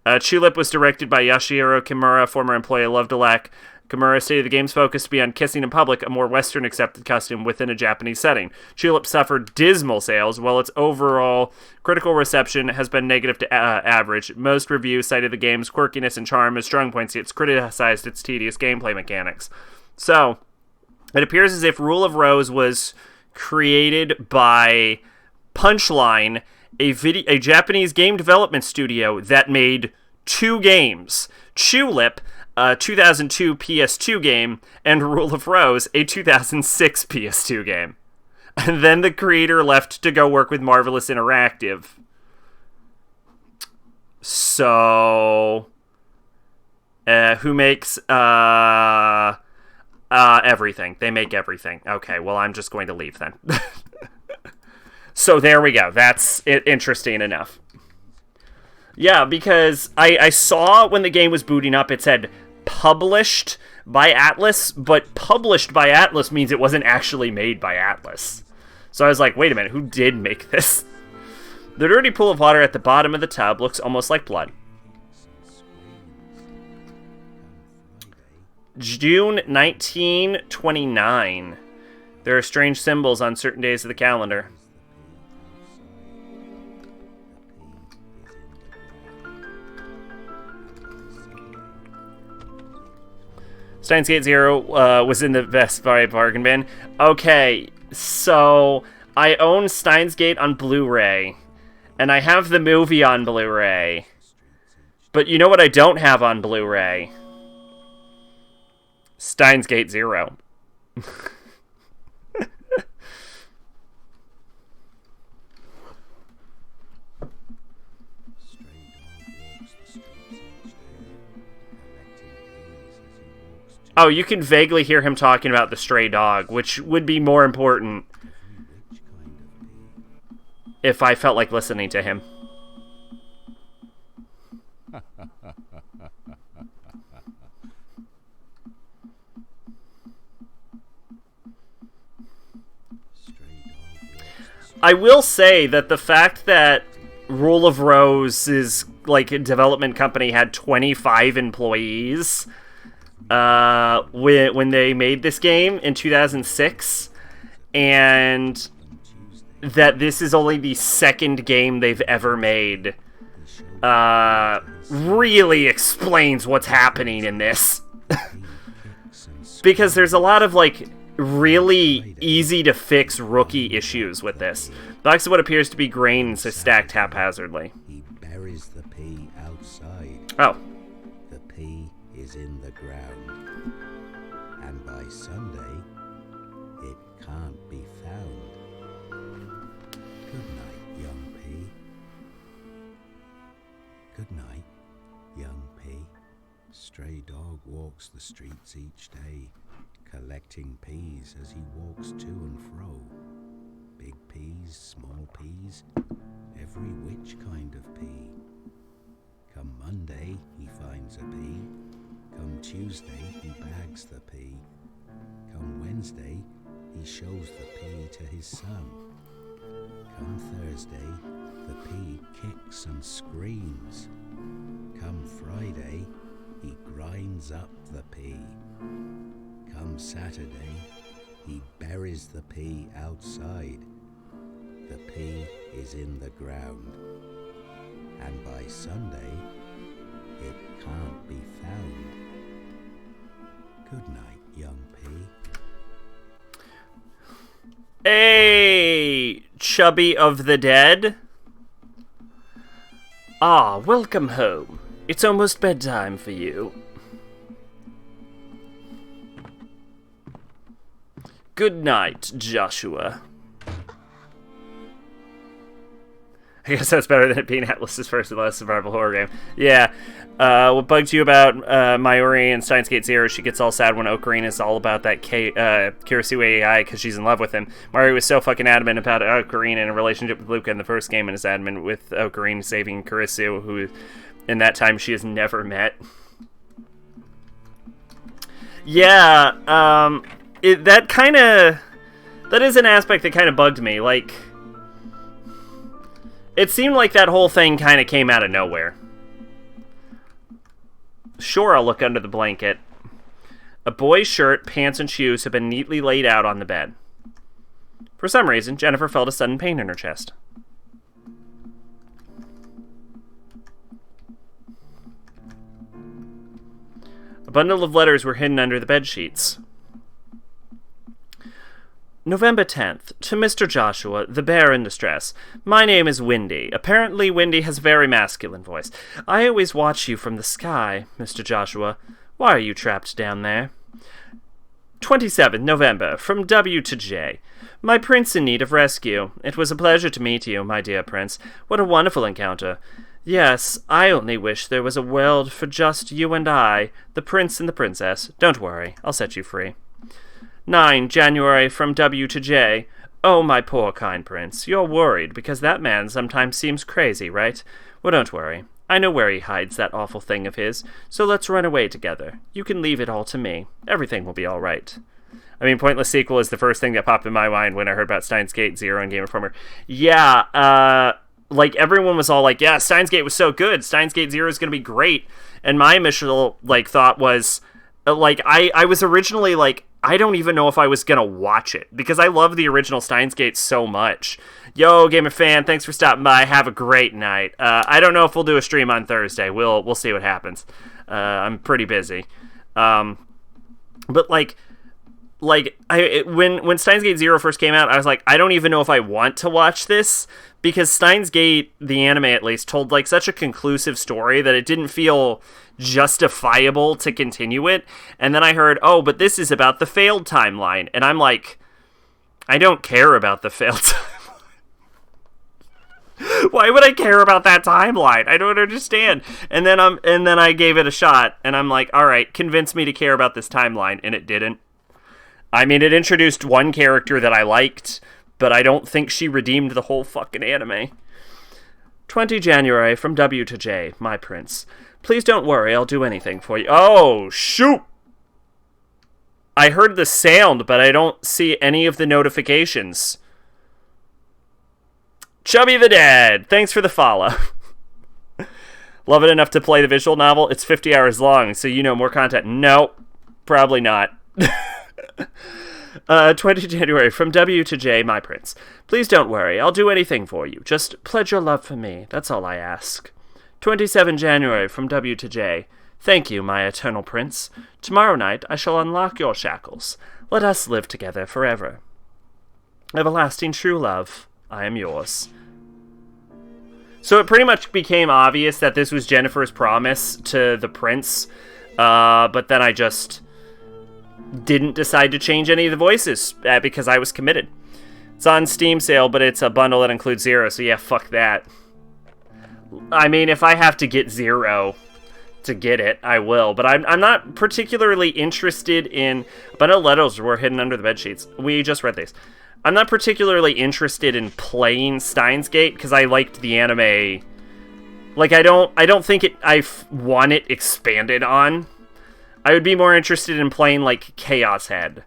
Speaker 1: Chulip was directed by Yashihiro Kimura, former employee of Love Delac. Kimura stated the game's focus to be on kissing in public, a more Western-accepted custom within a Japanese setting. Chulip suffered dismal sales, while its overall critical reception has been negative to average. Most reviews cited the game's quirkiness and charm as strong points, yet criticized its tedious gameplay mechanics. So, it appears as if Rule of Rose was created by Punchline, a Japanese game development studio that made two games. Chulip, a 2002 PS2 game, and Rule of Rose, a 2006 PS2 game. And then the creator left to go work with Marvelous Interactive. So, who makes, everything. They make everything. Okay, well, I'm just going to leave then. So there we go. That's interesting enough. Yeah, because I saw when the game was booting up, it said published by Atlas, but published by Atlas means it wasn't actually made by Atlas. So I was like, wait a minute, who did make this? The dirty pool of water at the bottom of the tub looks almost like blood. June 1929. There are strange symbols on certain days of the calendar. Steins Gate Zero was in the Best Buy bargain bin. Okay, so I own Steins Gate on Blu-ray, and I have the movie on Blu-ray. But you know what I don't have on Blu-ray? Steins Gate Zero. Oh, you can vaguely hear him talking about the stray dog, which would be more important if I felt like listening to him. I will say that the fact that Rule of Rose's development company had 25 employees when they made this game in 2006, and that this is only the second game they've ever made, really explains what's happening in this. Because there's a lot of really easy to fix rookie issues with this. Box of what appears to be grains is stacked haphazardly.
Speaker 5: He buries the pea outside.
Speaker 1: Oh.
Speaker 5: The pea is in the ground. And by Sunday, it can't be found. Good night, young pea. Good night, young pea. Stray dog walks the streets each day, collecting peas as he walks to and fro. Big peas, small peas, every which kind of pea. Come Monday, he finds a pea. Come Tuesday, he bags the pea. Come Wednesday, he shows the pea to his son. Come Thursday, the pea kicks and screams. Come Friday, he grinds up the pea. Come Saturday, he buries the pea outside. The pea is in the ground. And by Sunday, it can't be found. Good night, young pea.
Speaker 1: Hey, chubby of the dead. Ah, welcome home. It's almost bedtime for you. Good night, Joshua. I guess that's better than it being Atlas's first and last survival horror game. Yeah. What bugs you about Mayuri and Steins Gate Zero? She gets all sad when Ocarina is all about that Kirisuo AI because she's in love with him. Mayuri was so fucking adamant about Ocarina in a relationship with Luca in the first game, and is adamant with Ocarina saving Kirisuo, who in that time she has never met. Yeah, that is an aspect that kind of bugged me. Like, it seemed like that whole thing kind of came out of nowhere. Sure, I'll look under the blanket. A boy's shirt, pants, and shoes have been neatly laid out on the bed. For some reason, Jennifer felt a sudden pain in her chest. A bundle of letters were hidden under the bed sheets. November 10th. To Mr. Joshua, the bear in distress. My name is Windy. Apparently Windy has a very masculine voice. I always watch you from the sky, Mr. Joshua. Why are you trapped down there? 27th November. From W to J. My prince in need of rescue. It was a pleasure to meet you, my dear prince. What a wonderful encounter. Yes, I only wish there was a world for just you and I, the prince and the princess. Don't worry, I'll set you free. 9 January. From W to J. Oh, my poor kind prince, you're worried because that man sometimes seems crazy, right? Well, don't worry. I know where he hides that awful thing of his, so let's run away together. You can leave it all to me. Everything will be all right. I mean, Pointless Sequel is the first thing that popped in my mind when I heard about Steins Gate Zero and Game Informer. Yeah, like, everyone was all like, yeah, Steins Gate was so good. Steins Gate Zero is going to be great. And my initial, like, thought was, like, I was originally, like, I don't even know if I was going to watch it, because I love the original Steins Gate so much. Yo, Gamer Fan, thanks for stopping by. Have a great night. I don't know if we'll do a stream on Thursday. We'll see what happens. I'm pretty busy. But, when Steins Gate Zero first came out, I was like, I don't even know if I want to watch this, because Steins Gate, the anime at least, told, like, such a conclusive story that it didn't feel justifiable to continue it. And then I heard, oh, but this is about the failed timeline, and I'm like, I don't care about the failed timeline. Why would I care about that timeline? I don't understand. And then I gave it a shot, and I'm like, all right, convince me to care about this timeline, and it didn't. I mean, it introduced one character that I liked, but I don't think she redeemed the whole fucking anime. 20 January. From W to J. My prince. Please don't worry, I'll do anything for you. Oh, shoot! I heard the sound, but I don't see any of the notifications. Chubby the Dead, thanks for the follow. Love it enough to play the visual novel? It's 50 hours long, so you know more content. Nope, probably not. 20 January. From W to J, my prince. Please don't worry, I'll do anything for you. Just pledge your love for me, that's all I ask. 27 January. From W to J. Thank you, my eternal prince. Tomorrow night I shall unlock your shackles. Let us live together forever. Everlasting true love, I am yours. So it pretty much became obvious that this was Jennifer's promise to the prince, but then I just didn't decide to change any of the voices because I was committed. It's on Steam sale, but it's a bundle that includes Zero, so yeah, fuck that. I mean, if I have to get Zero to get it, I will, but I'm not particularly interested in... A bundle of letters were hidden under the bedsheets. We just read these. I'm not particularly interested in playing Steins Gate, because I liked the anime. Like, I don't think I want it expanded on. I would be more interested in playing, like, Chaos Head.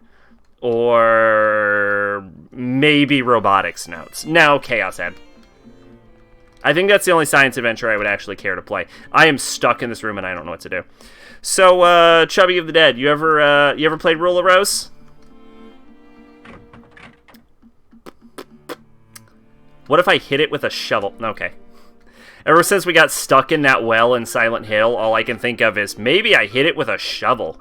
Speaker 1: Or maybe Robotics Notes. No, Chaos Head. I think that's the only science adventure I would actually care to play. I am stuck in this room and I don't know what to do. So, Chubby of the Dead, you ever played Rule of Rose? What if I hit it with a shovel? Okay. Ever since we got stuck in that well in Silent Hill, all I can think of is maybe I hit it with a shovel.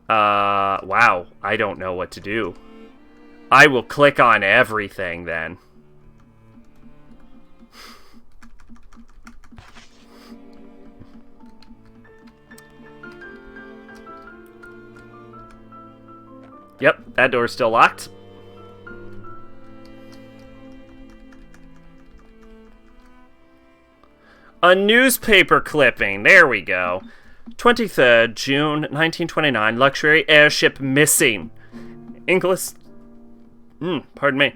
Speaker 1: Wow. I don't know what to do. I will click on everything then. Yep, that door's still locked. A newspaper clipping. There we go. 23rd June 1929. Luxury airship missing. Pardon me.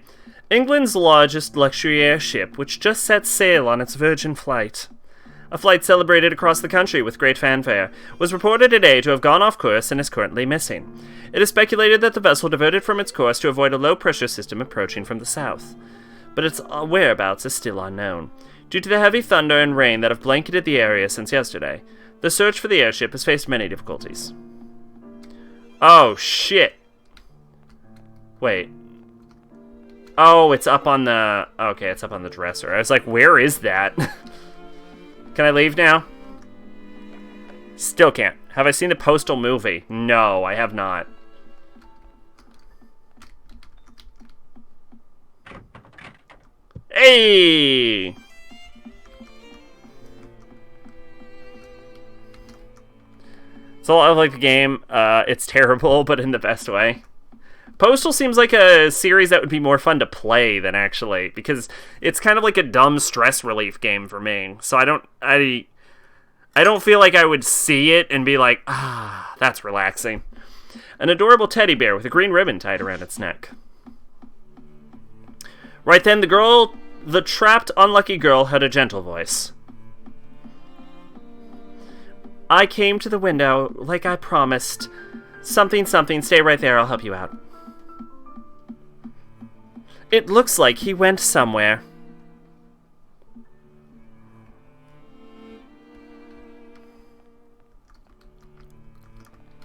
Speaker 1: England's largest luxury airship, which just set sail on its Virgin flight. A flight celebrated across the country with great fanfare, was reported today to have gone off course and is currently missing. It is speculated that the vessel diverted from its course to avoid a low-pressure system approaching from the south. But its whereabouts is still unknown. Due to the heavy thunder and rain that have blanketed the area since yesterday, the search for the airship has faced many difficulties. Oh, shit. Wait. Oh, it's up on the... Okay, it's up on the dresser. I was like, where is that? Can I leave now? Still can't. Have I seen the Postal movie? No, I have not. Hey! It's a lot like the game. It's terrible, but in the best way. Postal seems like a series that would be more fun to play than actually, because it's kind of like a dumb stress relief game for me. So I don't feel like I would see it and be like, ah, that's relaxing. An adorable teddy bear with a green ribbon tied around its neck. Right then, the trapped unlucky girl had a gentle voice. I came to the window like I promised. Something, stay right there, I'll help you out. It looks like he went somewhere.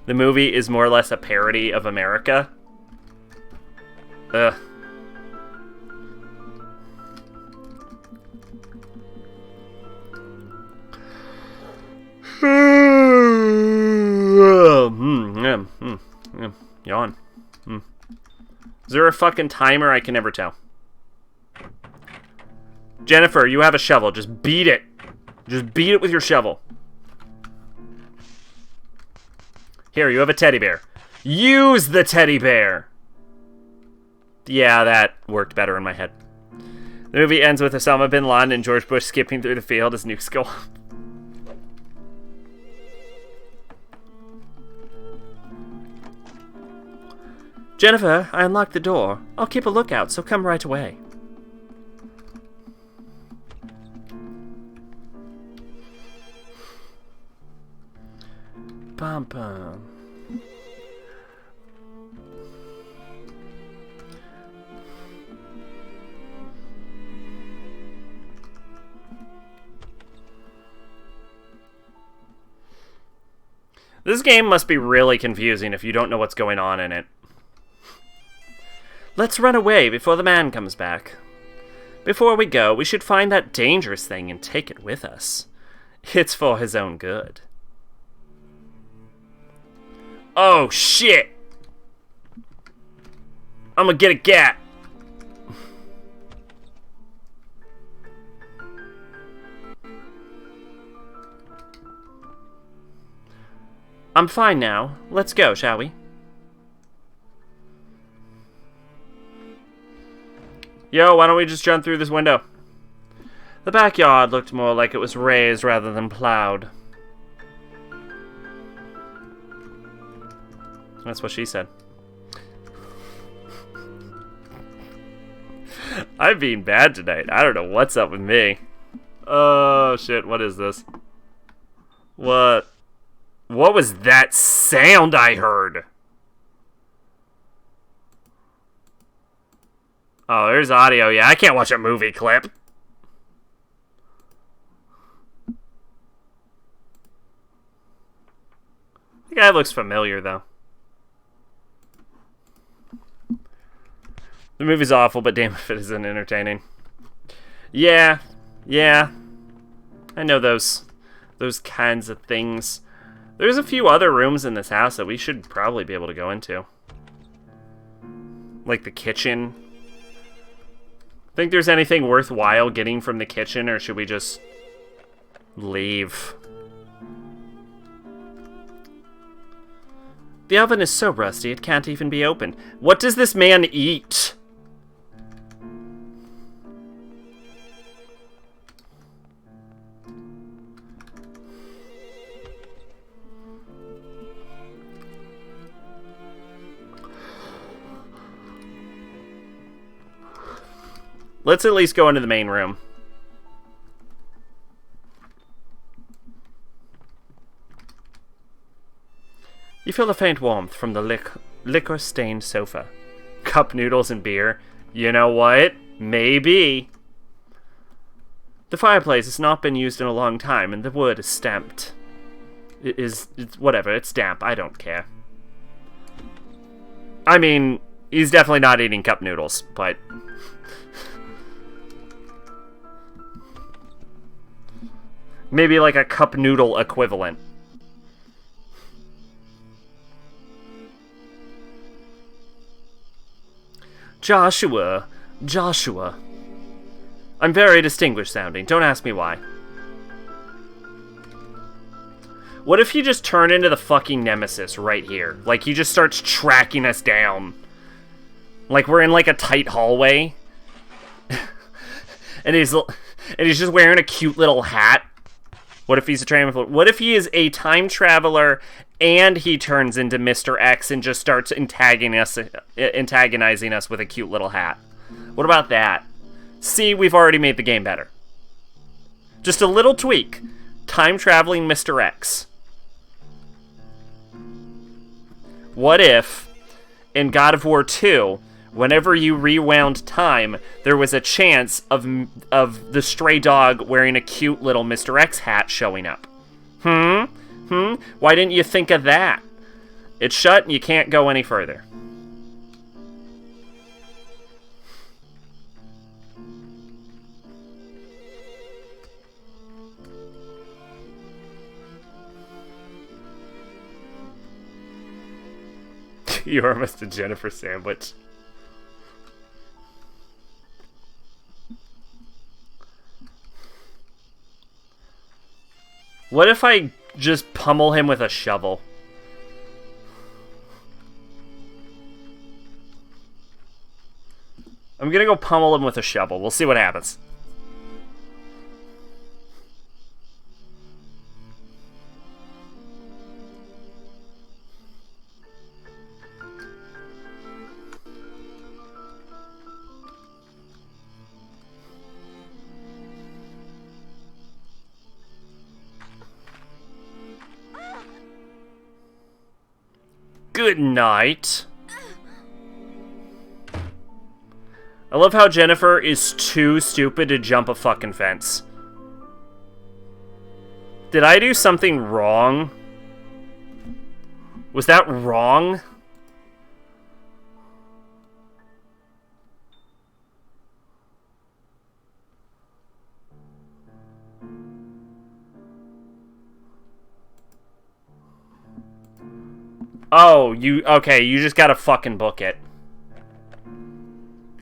Speaker 1: The movie is more or less a parody of America. Ugh. Yawn. Is there a fucking timer? I can never tell. Jennifer, you have a shovel. Just beat it. Just beat it with your shovel. Here, you have a teddy bear. Use the teddy bear! Yeah, that worked better in my head. The movie ends with Osama bin Laden and George Bush skipping through the field as nukes go off. Jennifer, I unlocked the door. I'll keep a lookout, so come right away. Bum bum. This game must be really confusing if you don't know what's going on in it. Let's run away before the man comes back. Before we go, we should find that dangerous thing and take it with us. It's for his own good. Oh, shit! I'm gonna get a gat. I'm fine now. Let's go, shall we? Yo, why don't we just jump through this window? The backyard looked more like it was raised rather than plowed. That's what she said. I'm being bad tonight. I don't know what's up with me. Oh, shit. What is this? What was that sound I heard? Oh, there's audio. Yeah, I can't watch a movie clip. The guy looks familiar, though. The movie's awful, but damn if it isn't entertaining. Yeah. I know those kinds of things. There's a few other rooms in this house that we should probably be able to go into. Like the kitchen. Think there's anything worthwhile getting from the kitchen, or should we just leave? The oven is so rusty it can't even be opened. What does this man eat? Let's at least go into the main room. You feel the faint warmth from the liquor-stained sofa. Cup noodles and beer. You know what? Maybe. The fireplace has not been used in a long time, and the wood is stamped. It's whatever, it's damp. I don't care. I mean, he's definitely not eating cup noodles, but... maybe like a cup noodle equivalent. Joshua. I'm very distinguished sounding. Don't ask me why. What if he just turned into the fucking nemesis right here? Like, he just starts tracking us down. Like, we're in, like, a tight hallway. and he's just wearing a cute little hat. What if he's a time traveler? What if he is a time traveler and he turns into Mr. X and just starts antagonizing us with a cute little hat? What about that? See, we've already made the game better. Just a little tweak. Time traveling Mr. X. What if, in God of War 2, whenever you rewound time, there was a chance of the stray dog wearing a cute little Mr. X hat showing up? Why didn't you think of that? It's shut and you can't go any further. You're almost a Jennifer sandwich. What if I just pummel him with a shovel? I'm gonna go pummel him with a shovel. We'll see what happens. Good night. I love how Jennifer is too stupid to jump a fucking fence. Did I do something wrong? Was that wrong? Oh, okay, you just gotta fucking book it.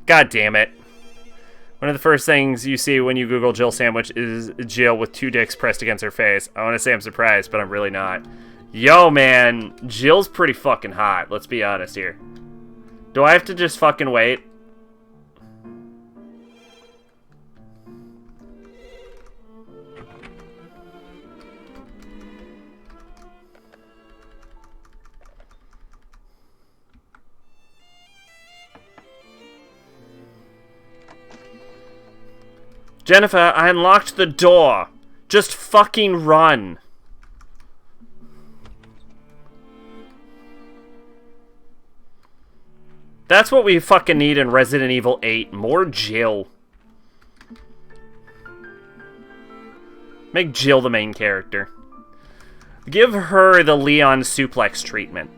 Speaker 1: God damn it. One of the first things you see when you Google Jill sandwich is Jill with 2 dicks pressed against her face. I want to say I'm surprised, but I'm really not. Yo, man, Jill's pretty fucking hot, let's be honest here. Do I have to just fucking wait? Jennifer, I unlocked the door. Just fucking run. That's what we fucking need in Resident Evil 8. More Jill. Make Jill the main character. Give her the Leon suplex treatment.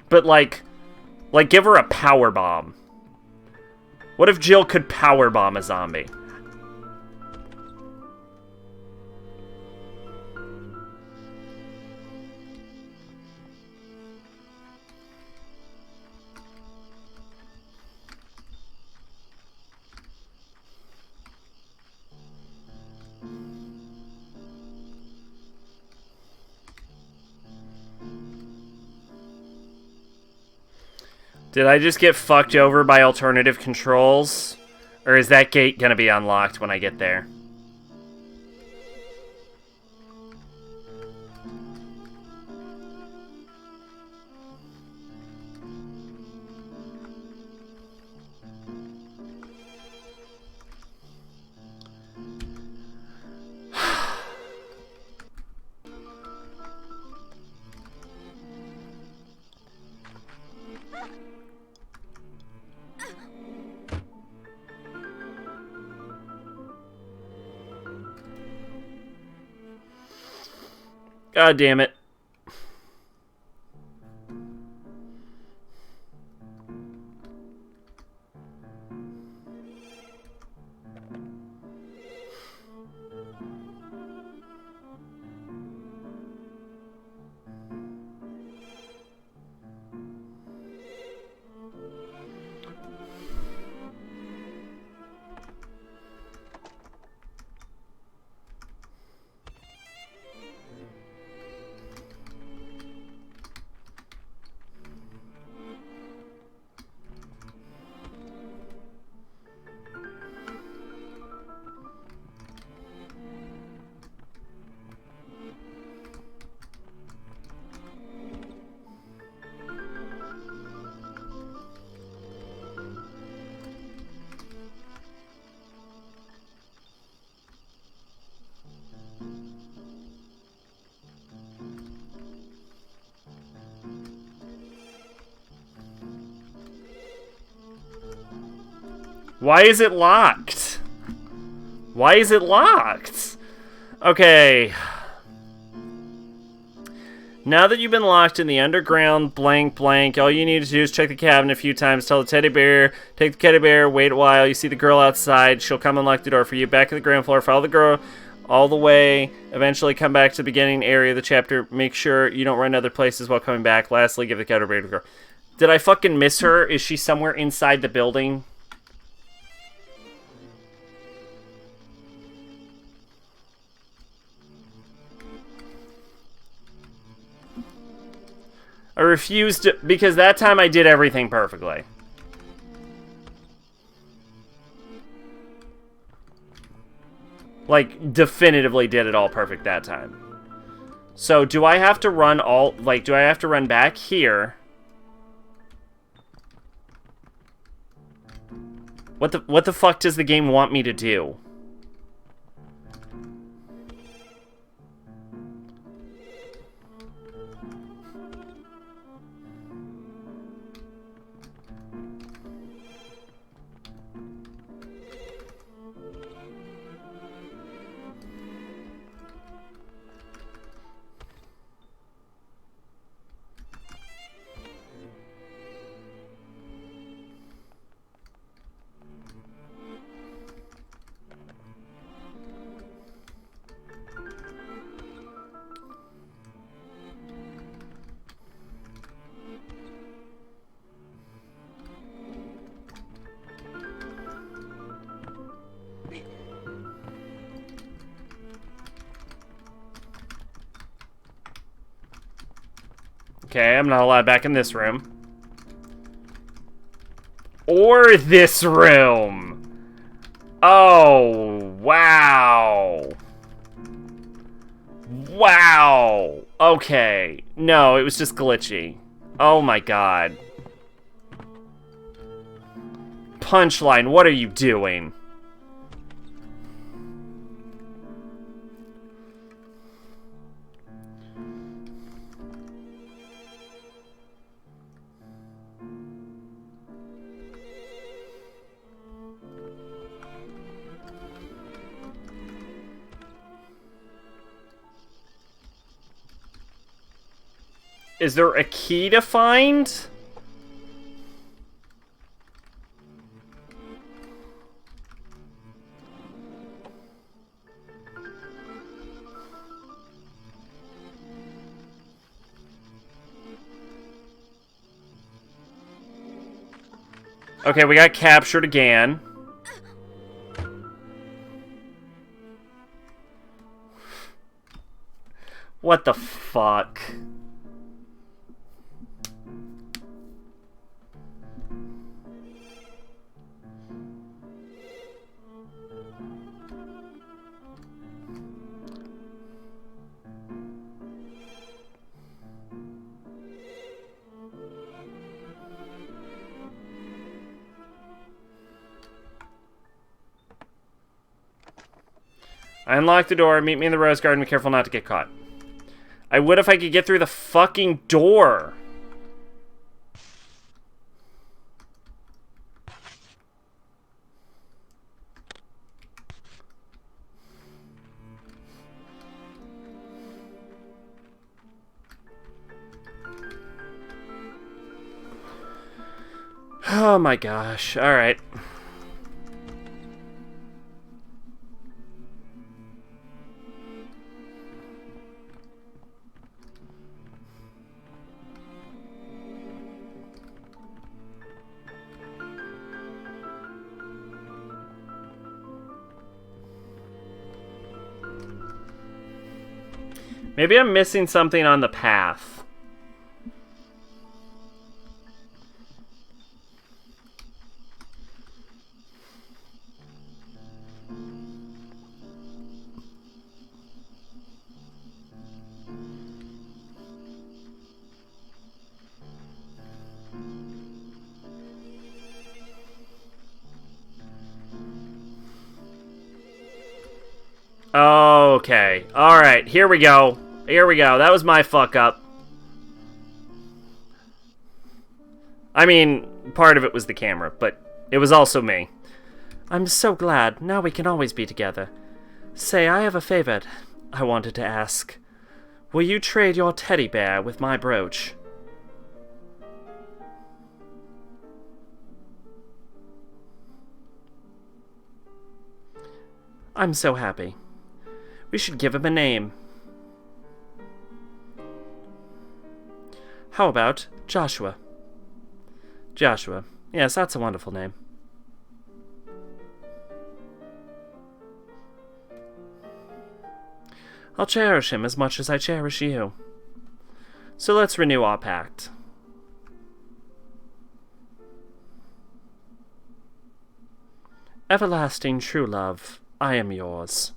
Speaker 1: But like give her a power bomb. What if Jill could power bomb a zombie? Did I just get fucked over by alternative controls? Or is that gate gonna be unlocked when I get there? God damn it. Why is it locked? Why is it locked? Okay. Now that you've been locked in the underground blank blank, all you need to do is check the cabinet a few times, tell the teddy bear, take the teddy bear, wait a while, you see the girl outside, she'll come unlock the door for you, back at the ground floor, follow the girl all the way, eventually come back to the beginning area of the chapter, make sure you don't run other places while coming back, lastly give the teddy bear to the girl. Did I fucking miss her? Is she somewhere inside the building? I refused to, because that time I did everything perfectly. Like, definitively did it all perfect that time. So, do I have to run all, like, do I have to run back here? What the fuck does the game want me to do? Okay, I'm not allowed back in this room. Or this room. Oh, wow. Wow. Okay. No, it was just glitchy. Oh my god. Punchline, what are you doing? Is there a key to find? Okay, we got captured again. What the fuck? I unlocked the door. Meet me in the rose garden. Be careful not to get caught. I would if I could get through the fucking door. Oh my gosh. All right. Maybe I'm missing something on the path. Okay. Alright, here we go. Here we go. That was my fuck up. I mean, part of it was the camera, but it was also me. I'm so glad. Now we can always be together. Say, I have a favor I wanted to ask. Will you trade your teddy bear with my brooch? I'm so happy. We should give him a name. How about Joshua? Joshua. Yes, that's a wonderful name. I'll cherish him as much as I cherish you. So let's renew our pact. Everlasting true love, I am yours.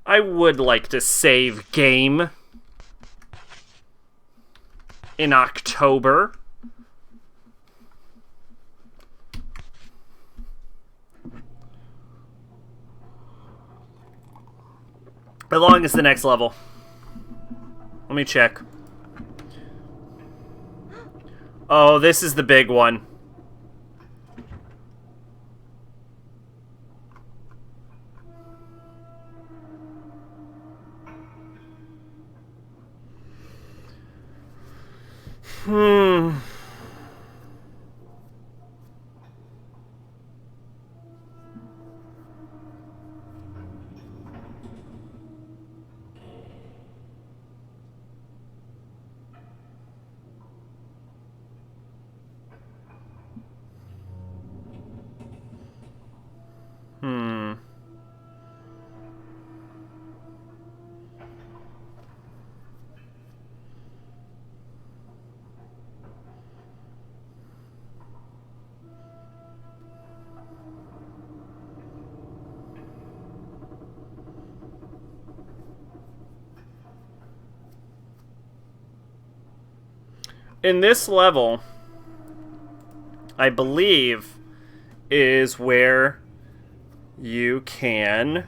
Speaker 1: I would like to save game in October. How long is the next level? Let me check. Oh, this is the big one. In this level, I believe, is where you can...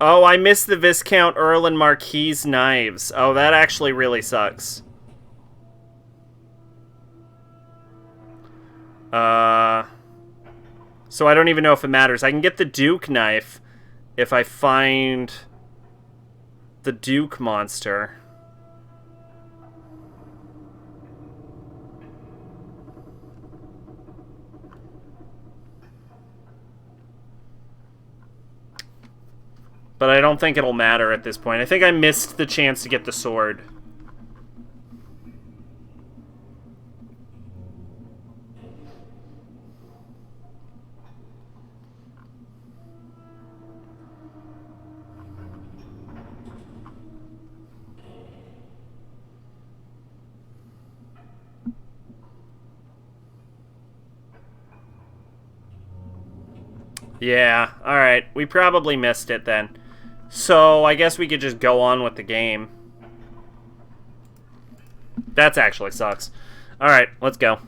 Speaker 1: Oh, I missed the Viscount, Earl, and Marquis knives. Oh, that actually really sucks. So I don't even know if it matters. I can get the Duke knife if I find the Duke monster. But I don't think it'll matter at this point. I think I missed the chance to get the sword. Yeah, alright. We probably missed it then. So, I guess we could just go on with the game. That actually sucks. Alright, let's go.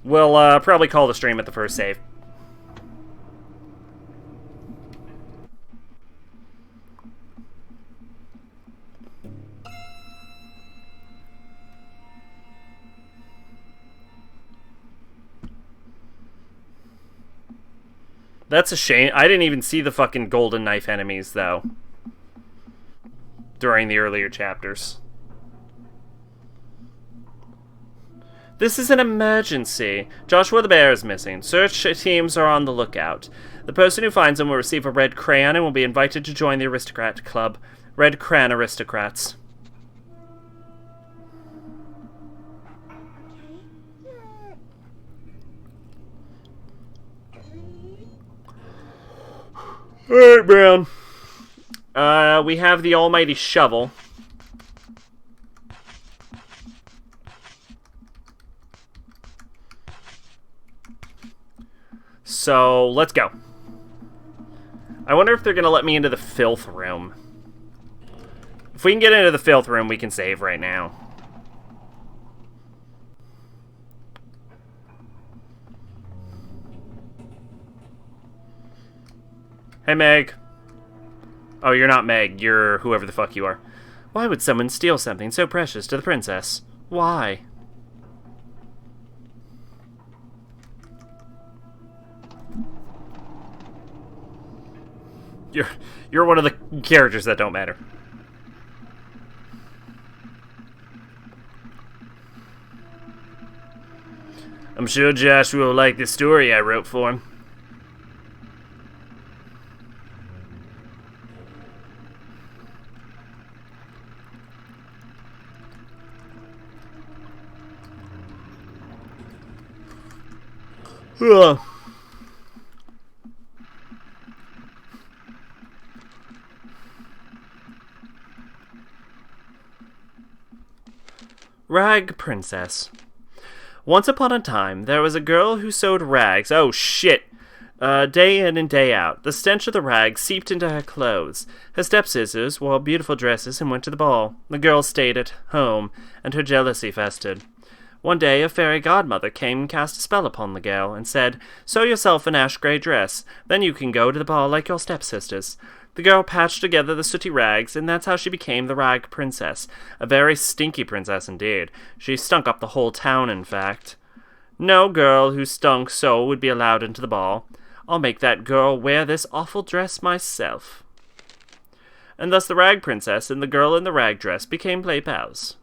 Speaker 1: We'll probably call the stream at the first save. That's a shame. I didn't even see the fucking golden knife enemies, though. During the earlier chapters. This is an emergency. Joshua the Bear is missing. Search teams are on the lookout. The person who finds him will receive a red crayon and will be invited to join the Aristocrat Club. Red Crayon Aristocrats. Alright, Brown. We have the almighty shovel. So, let's go. I wonder if they're going to let me into the filth room. If we can get into the filth room, we can save right now. Hey, Meg. Oh, you're not Meg. You're whoever the fuck you are. Why would someone steal something so precious to the princess? Why? You're one of the characters that don't matter. I'm sure Joshua will like the story I wrote for him. Ugh. Rag Princess. Once upon a time, there was a girl who sewed rags. Oh, shit. Day in and day out. The stench of the rags seeped into her clothes. Her stepsisters wore beautiful dresses and went to the ball. The girl stayed at home, and her jealousy festered. One day, a fairy godmother came and cast a spell upon the girl, and said, "Sew yourself an ash-grey dress, then you can go to the ball like your stepsisters." The girl patched together the sooty rags, and that's how she became the Rag Princess. A very stinky princess indeed. She stunk up the whole town, in fact. No girl who stunk so would be allowed into the ball. I'll make that girl wear this awful dress myself. And thus the Rag Princess and the girl in the rag dress became play pals.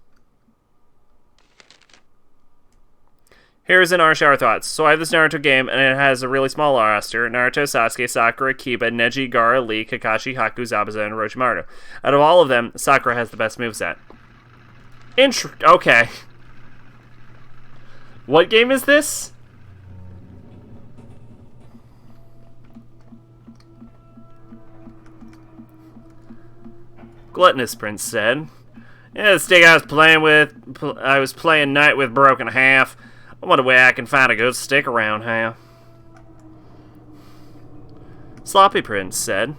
Speaker 1: Here's an our thoughts. So I have this Naruto game, and it has a really small roster. Naruto, Sasuke, Sakura, Kiba, Neji, Gaara, Lee, Kakashi, Haku, Zabuza, and Orochimaru. Out of all of them, Sakura has the best moveset. Okay. What game is this? Gluttonous Prince said. Yeah, the stick I was playing Knight with broke in half. I wonder where I can find a good stick around here. Sloppy Prince said,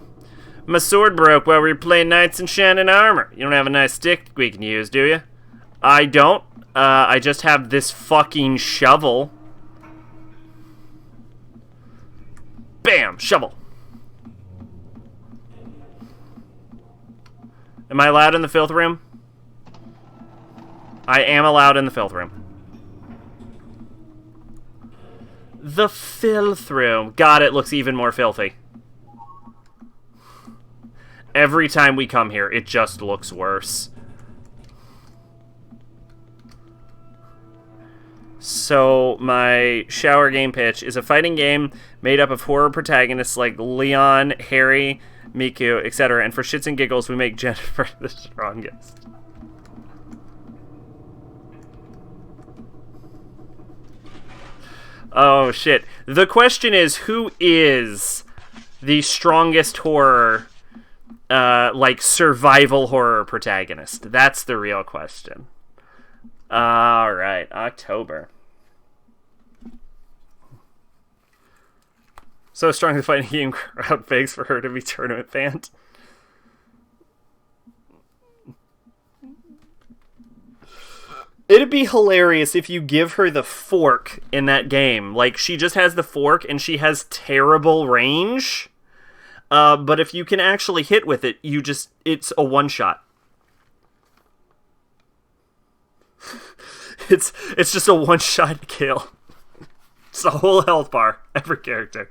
Speaker 1: "My sword broke while we were playing knights in shining armor. You don't have a nice stick we can use, do you?" I don't. I just have this fucking shovel. Bam! Shovel. Am I allowed in the filth room? I am allowed in the filth room. The filth room. God, it looks even more filthy. Every time we come here, it just looks worse. So, my shower game pitch is a fighting game made up of horror protagonists like Leon, Harry, Miku, etc. And for shits and giggles, we make Jennifer the strongest. Oh, shit. The question is, who is the strongest horror, like, survival horror protagonist? That's the real question. Alright, October. So strong the fighting game crowd begs for her to be tournament banned. It'd be hilarious if you give her the fork in that game. Like, she just has the fork and she has terrible range. But if you can actually hit with it, it's a one-shot. It's just a one-shot kill. It's a whole health bar, every character.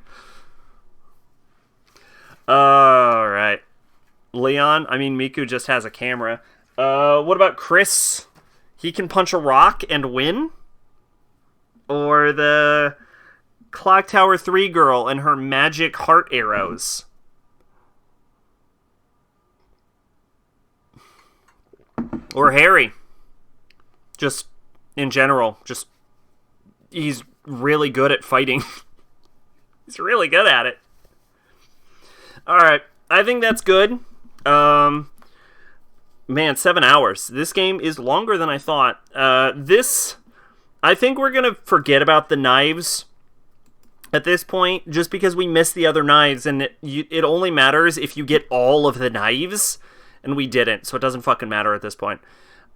Speaker 1: Alright. Miku just has a camera. What about Chris? He can punch a rock and win? Or the Clock Tower 3 girl and her magic heart arrows? Or Harry? Just, in general, he's really good at fighting. He's really good at it. Alright, I think that's good. Man, 7 hours. This game is longer than I thought. I think we're going to forget about the knives at this point, just because we missed the other knives, and it only matters if you get all of the knives, and we didn't, so it doesn't fucking matter at this point.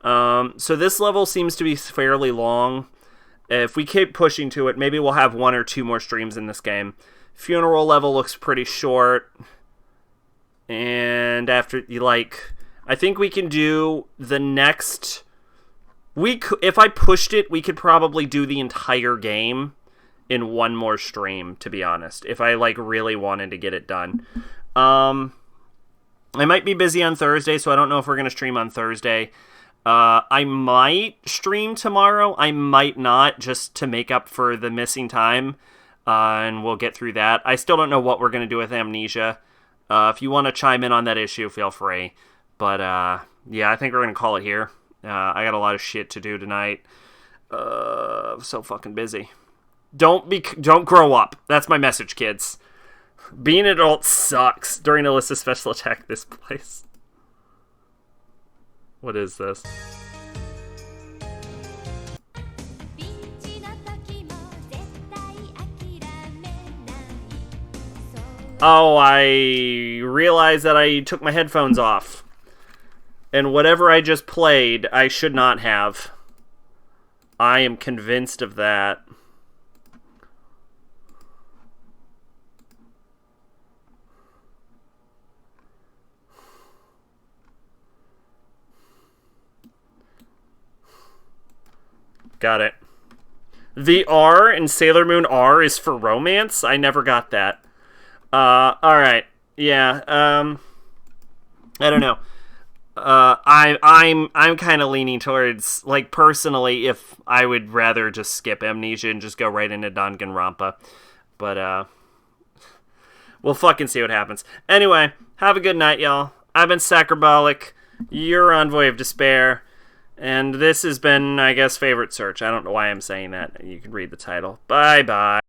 Speaker 1: So this level seems to be fairly long. If we keep pushing to it, maybe we'll have 1 or 2 more streams in this game. Funeral level looks pretty short. And after, I think we can do the next... If I pushed it, we could probably do the entire game in 1 more stream, to be honest. If I, really wanted to get it done. I might be busy on Thursday, so I don't know if we're going to stream on Thursday. I might stream tomorrow. I might not, just to make up for the missing time. And we'll get through that. I still don't know what we're going to do with Amnesia. If you want to chime in on that issue, feel free. But, yeah, I think we're going to call it here. I got a lot of shit to do tonight. I'm so fucking busy. Don't grow up. That's my message, kids. Being an adult sucks. During Alyssa's special attack this place. What is this? Oh, I realized that I took my headphones off. And whatever I just played, I should not have. I am convinced of that. Got it. The R in Sailor Moon R is for romance? I never got that. Alright. Yeah, I don't know. I'm kind of leaning towards, personally, if I would rather just skip Amnesia and just go right into Danganronpa. But, we'll fucking see what happens. Anyway, have a good night, y'all. I've been Sacrabalic, your Envoy of Despair, and this has been, I guess, Favorite Search. I don't know why I'm saying that. You can read the title. Bye-bye.